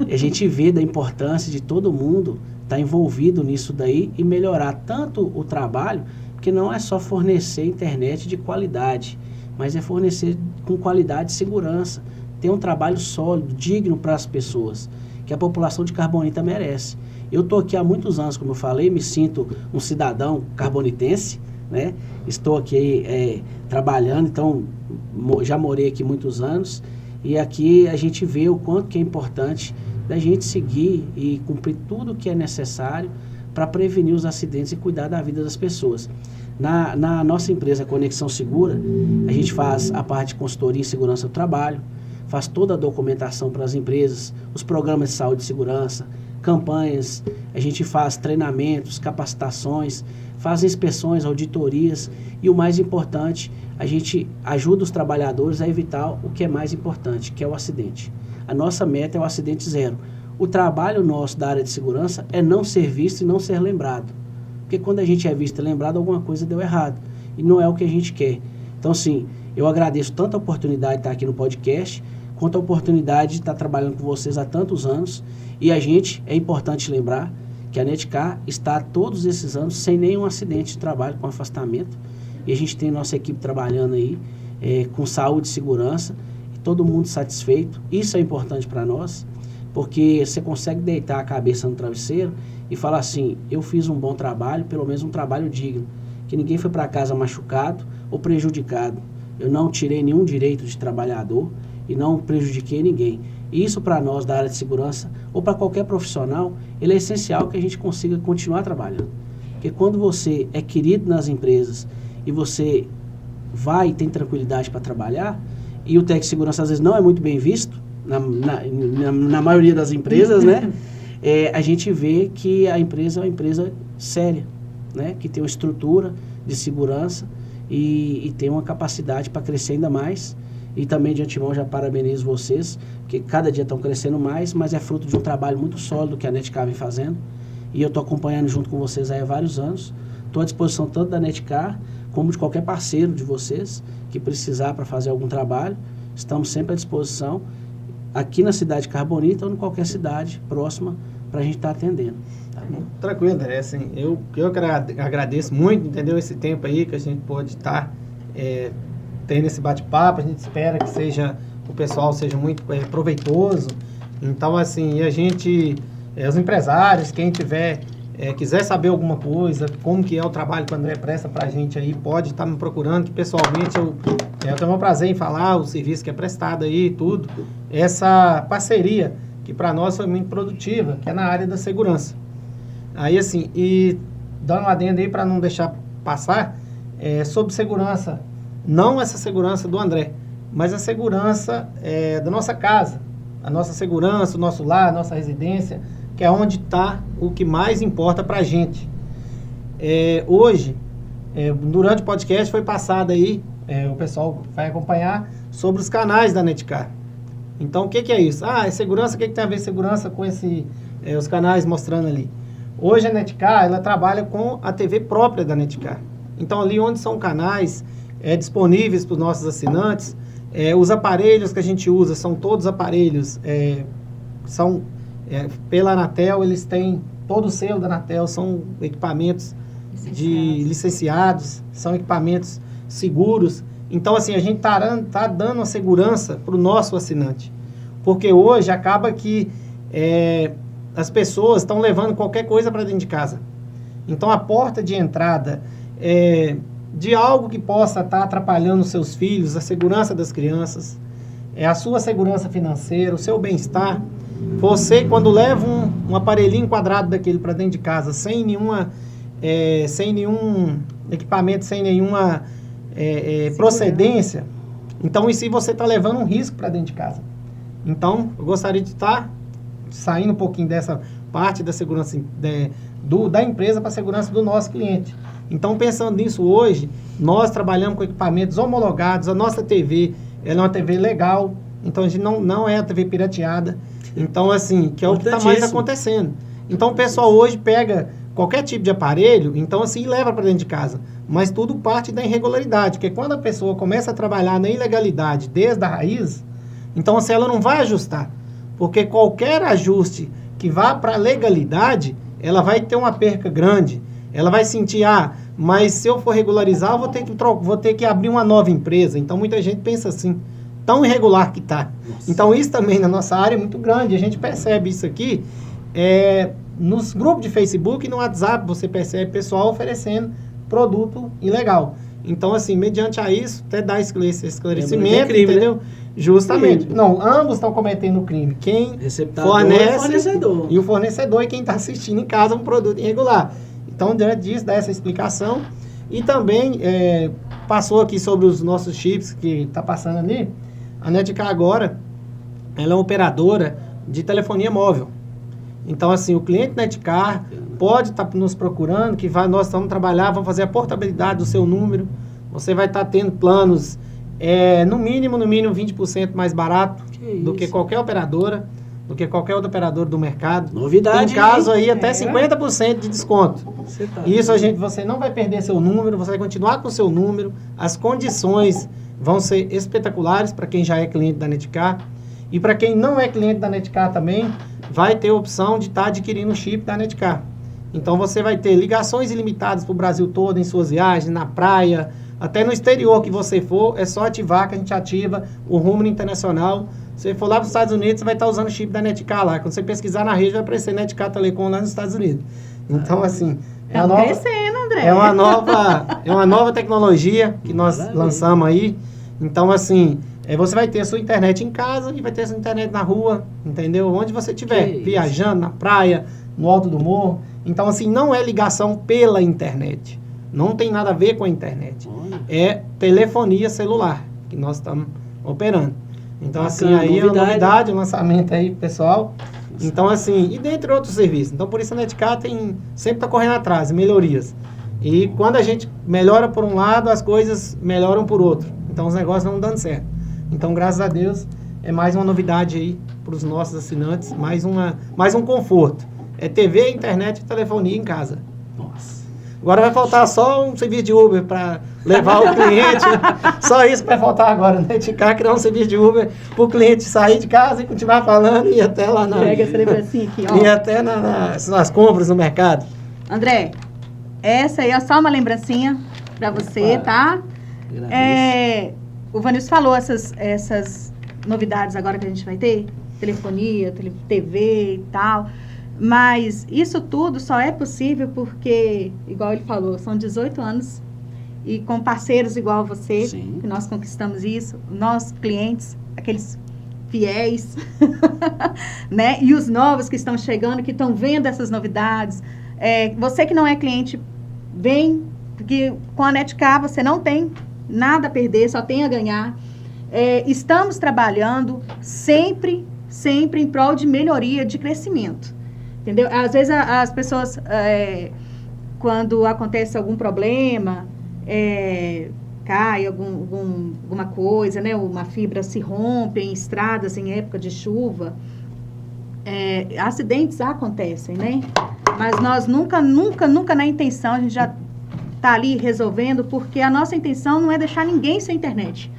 [SPEAKER 2] A gente vê da importância de todo mundo estar envolvido nisso daí e melhorar tanto o trabalho, porque não é só fornecer internet de qualidade, mas é fornecer com qualidade e segurança, ter um trabalho sólido, digno para as pessoas, que a população de Carbonita merece. Eu estou aqui há muitos anos, como eu falei, me sinto um cidadão carbonitense, né? Estou aqui trabalhando, então já morei aqui muitos anos, e aqui a gente vê o quanto que é importante da gente seguir e cumprir tudo o que é necessário para prevenir os acidentes e cuidar da vida das pessoas. Na nossa empresa Conexão Segura, a gente faz a parte de consultoria em segurança do trabalho, faz toda a documentação para as empresas, os programas de saúde e segurança, campanhas, a gente faz treinamentos, capacitações, faz inspeções, auditorias e o mais importante, a gente ajuda os trabalhadores a evitar o que é mais importante, que é o acidente. A nossa meta é o acidente zero. O trabalho nosso da área de segurança é não ser visto e não ser lembrado. Porque quando a gente é visto e lembrado, alguma coisa deu errado. E não é o que a gente quer. Então, sim, eu agradeço tanto a oportunidade de estar aqui no podcast, quanto a oportunidade de estar trabalhando com vocês há tantos anos. E a gente, é importante lembrar que a Netcar está há todos esses anos sem nenhum acidente de trabalho com afastamento. E a gente tem nossa equipe trabalhando aí com saúde e segurança, e todo mundo satisfeito. Isso é importante para nós, porque você consegue deitar a cabeça no travesseiro e falar assim, eu fiz um bom trabalho, pelo menos um trabalho digno, que ninguém foi para casa machucado ou prejudicado. Eu não tirei nenhum direito de trabalhador e não prejudiquei ninguém. E isso para nós da área de segurança, ou para qualquer profissional, ele é essencial que a gente consiga continuar trabalhando. Porque quando você é querido nas empresas e você vai e tem tranquilidade para trabalhar, e o técnico de segurança às vezes não é muito bem visto, na maioria das empresas, né? A gente vê que a empresa é uma empresa séria, né? Que tem uma estrutura de segurança e tem uma capacidade para crescer ainda mais. E também de antemão já parabenizo vocês, porque cada dia estão crescendo mais, mas é fruto de um trabalho muito sólido que a Netcar vem fazendo. E eu estou acompanhando junto com vocês há vários anos. Estou à disposição tanto da Netcar, como de qualquer parceiro de vocês, que precisar para fazer algum trabalho. Estamos sempre à disposição, aqui na cidade de Carbonita ou em qualquer cidade próxima, para a gente estar atendendo. Tá bom?
[SPEAKER 3] Tranquilo, André. Assim, eu agradeço muito, entendeu? Esse tempo aí que a gente pode estar tendo esse bate-papo. A gente espera que o pessoal seja muito proveitoso. Então, assim, a gente, os empresários, quem quiser saber alguma coisa, como que é o trabalho que o André presta pra gente aí, pode estar me procurando, que pessoalmente eu tenho um prazer em falar o serviço que é prestado aí e tudo. Essa parceria, que para nós foi muito produtiva, que é na área da segurança. Aí, assim, e dando uma adenda aí para não deixar passar, sobre segurança, não essa segurança do André, mas a segurança da nossa casa, a nossa segurança, o nosso lar, a nossa residência, que é onde está o que mais importa para a gente. Hoje, durante o podcast foi passado aí, o pessoal vai acompanhar, sobre os canais da Netcar. Então, o que é isso? É segurança, o que tem a ver segurança com os canais mostrando ali? Hoje a Netcar, ela trabalha com a TV própria da Netcar. Então, ali onde são canais disponíveis para os nossos assinantes, os aparelhos que a gente usa são todos aparelhos, pela Anatel, eles têm todo o selo da Anatel, são equipamentos licenciados, são equipamentos seguros. Então, assim, a gente tá dando uma segurança para o nosso assinante. Porque hoje acaba que as pessoas estão levando qualquer coisa para dentro de casa. Então, a porta de entrada de algo que possa estar atrapalhando os seus filhos, a segurança das crianças, a sua segurança financeira, o seu bem-estar. Você, quando leva um aparelhinho quadrado daquele para dentro de casa, sem nenhum equipamento, sem nenhuma procedência, então, e se você está levando um risco para dentro de casa? Então, eu gostaria de estar saindo um pouquinho dessa parte da segurança da empresa para a segurança do nosso cliente. Então, pensando nisso hoje, nós trabalhamos com equipamentos homologados, a nossa TV, ela é uma TV legal, então a gente não é a TV pirateada. Então, assim, que é o que está mais acontecendo. Então, o pessoal hoje pega qualquer tipo de aparelho, então, assim, leva para dentro de casa. Mas tudo parte da irregularidade, porque quando a pessoa começa a trabalhar na ilegalidade desde a raiz, então, assim, ela não vai ajustar. Porque qualquer ajuste que vá para a legalidade, ela vai ter uma perca grande. Ela vai sentir, mas se eu for regularizar, eu vou ter que abrir uma nova empresa. Então, muita gente pensa assim, tão irregular que está. Então, isso também na nossa área é muito grande. A gente percebe isso aqui nos grupos de Facebook e no WhatsApp, você percebe pessoal oferecendo produto ilegal. Então, assim, mediante a isso, até dar esse esclarecimento, crime, entendeu? Né? Justamente. Crime. Não, ambos estão cometendo crime. Quem fornece e o fornecedor e quem está assistindo em casa um produto irregular. Então, diante disso, dá essa explicação. E também passou aqui sobre os nossos chips que está passando ali. A Netcar agora, ela é uma operadora de telefonia móvel. Então, assim, o cliente Netcar pode estar nos procurando, que nós vamos trabalhar, vamos fazer a portabilidade do seu número. Você vai estar tendo planos, no mínimo 20% mais barato do que qualquer operadora, do que qualquer outro operador do mercado.
[SPEAKER 2] Novidade.
[SPEAKER 3] Em caso aí, até 50% de desconto. Isso, você não vai perder seu número, você vai continuar com o seu número. As condições vão ser espetaculares para quem já é cliente da Netcar. E para quem não é cliente da Netcar também, vai ter a opção de estar adquirindo o chip da Netcar. Então, você vai ter ligações ilimitadas para o Brasil todo, em suas viagens, na praia, até no exterior que você for, é só ativar, que a gente ativa o roaming internacional. Se você for lá para os Estados Unidos, você vai estar usando o chip da Netcar lá. Quando você pesquisar na rede, vai aparecer Netcar Telecom lá nos Estados Unidos. Então, assim, é uma nova tecnologia que nós lançamos aí. Então, assim, você vai ter a sua internet em casa e vai ter a sua internet na rua, entendeu? Onde você estiver, viajando, na praia, no alto do morro. Então, assim, não é ligação pela internet. Não tem nada a ver com a internet. É telefonia celular que nós estamos operando. Então, assim, aí é uma novidade, um lançamento aí, pessoal. Então, assim, e dentre outros serviços. Então, por isso a Netcar sempre está correndo atrás, melhorias. E quando a gente melhora por um lado, as coisas melhoram por outro. Então, os negócios não dando certo. Então, graças a Deus, é mais uma novidade aí para os nossos assinantes, mais um conforto. É TV, internet e telefonia em casa.
[SPEAKER 2] Nossa.
[SPEAKER 3] Agora vai faltar só um serviço de Uber para levar o cliente. Só isso que vai faltar agora, né? Netcar criar um serviço de Uber para o cliente sair de casa e continuar falando e ir até lá
[SPEAKER 1] Pega essa lembrancinha aqui, ó.
[SPEAKER 3] E até nas compras no mercado.
[SPEAKER 1] André, essa aí é só uma lembrancinha para você, tá? O Vanilson falou essas novidades agora que a gente vai ter, telefonia, TV e tal, mas isso tudo só é possível porque, igual ele falou, são 18 anos e com parceiros igual você,
[SPEAKER 2] Sim.
[SPEAKER 1] que nós conquistamos isso, nossos clientes, aqueles fiéis, né? E os novos que estão chegando, que estão vendo essas novidades. Você que não é cliente, vem, porque com a Netcar você não tem nada a perder, só tem a ganhar. Estamos trabalhando sempre em prol de melhoria, de crescimento. Entendeu? Às vezes as pessoas, quando acontece algum problema, cai alguma coisa, né? Uma fibra se rompe em estradas em época de chuva. Acidentes acontecem, né? Mas nós nunca na intenção, a gente já está ali resolvendo, porque a nossa intenção não é deixar ninguém sem internet.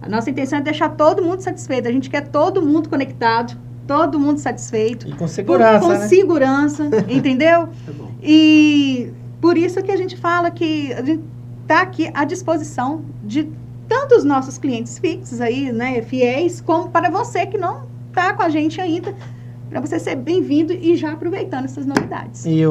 [SPEAKER 1] A nossa intenção é deixar todo mundo satisfeito. A gente quer todo mundo conectado, todo mundo satisfeito.
[SPEAKER 3] E com segurança,
[SPEAKER 1] com segurança, entendeu?
[SPEAKER 2] Tá bom.
[SPEAKER 1] E por isso que a gente fala que a gente está aqui à disposição de tanto os nossos clientes fixos aí, né, fiéis, como para você que não está com a gente ainda, para você ser bem-vindo e já aproveitando essas novidades.
[SPEAKER 3] E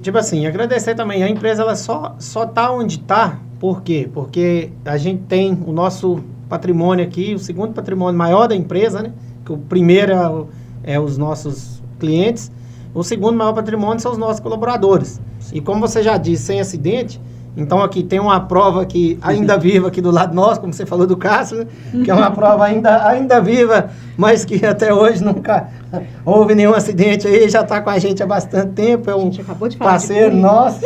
[SPEAKER 3] tipo assim, agradecer também. A empresa, ela só tá onde tá. Por quê? Porque a gente tem o nosso patrimônio aqui, o segundo patrimônio maior da empresa, né? Que o primeiro é os nossos clientes. O segundo maior patrimônio são os nossos colaboradores. E como você já disse, sem acidente, Então aqui tem uma prova que ainda viva aqui do lado nosso, como você falou do Cássio, né? Que é uma prova ainda viva, mas que até hoje nunca houve nenhum acidente aí, já está com a gente há bastante tempo, é um parceiro nosso.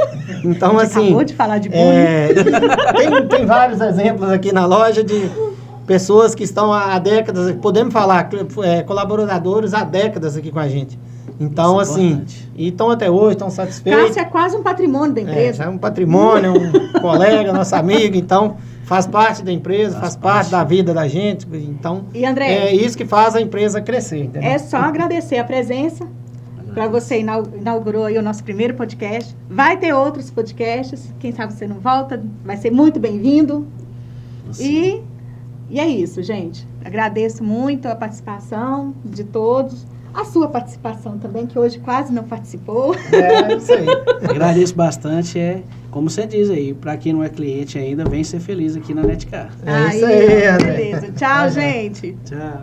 [SPEAKER 3] Então assim,
[SPEAKER 1] acabou de falar de bullying.
[SPEAKER 3] Tem vários exemplos aqui na loja de pessoas que estão há décadas, podemos falar, colaboradores há décadas aqui com a gente. Então, assim, e estão até hoje, estão satisfeitos.
[SPEAKER 1] Cássio é quase um patrimônio da empresa.
[SPEAKER 3] É um patrimônio, um colega, nosso amigo, então faz parte da empresa, faz parte da vida da gente. Então,
[SPEAKER 1] e André,
[SPEAKER 3] é isso que faz a empresa crescer, entendeu?
[SPEAKER 1] É só agradecer a presença, para você inaugurou aí o nosso primeiro podcast. Vai ter outros podcasts, quem sabe você não volta, vai ser muito bem-vindo. E é isso, gente. Agradeço muito a participação de todos. A sua participação também, que hoje quase não participou.
[SPEAKER 3] É, isso aí.
[SPEAKER 2] Agradeço bastante. Como você diz aí, para quem não é cliente ainda, vem ser feliz aqui na Netcar.
[SPEAKER 3] É isso aí, André.
[SPEAKER 1] Beleza. Tchau, gente.
[SPEAKER 2] Tchau.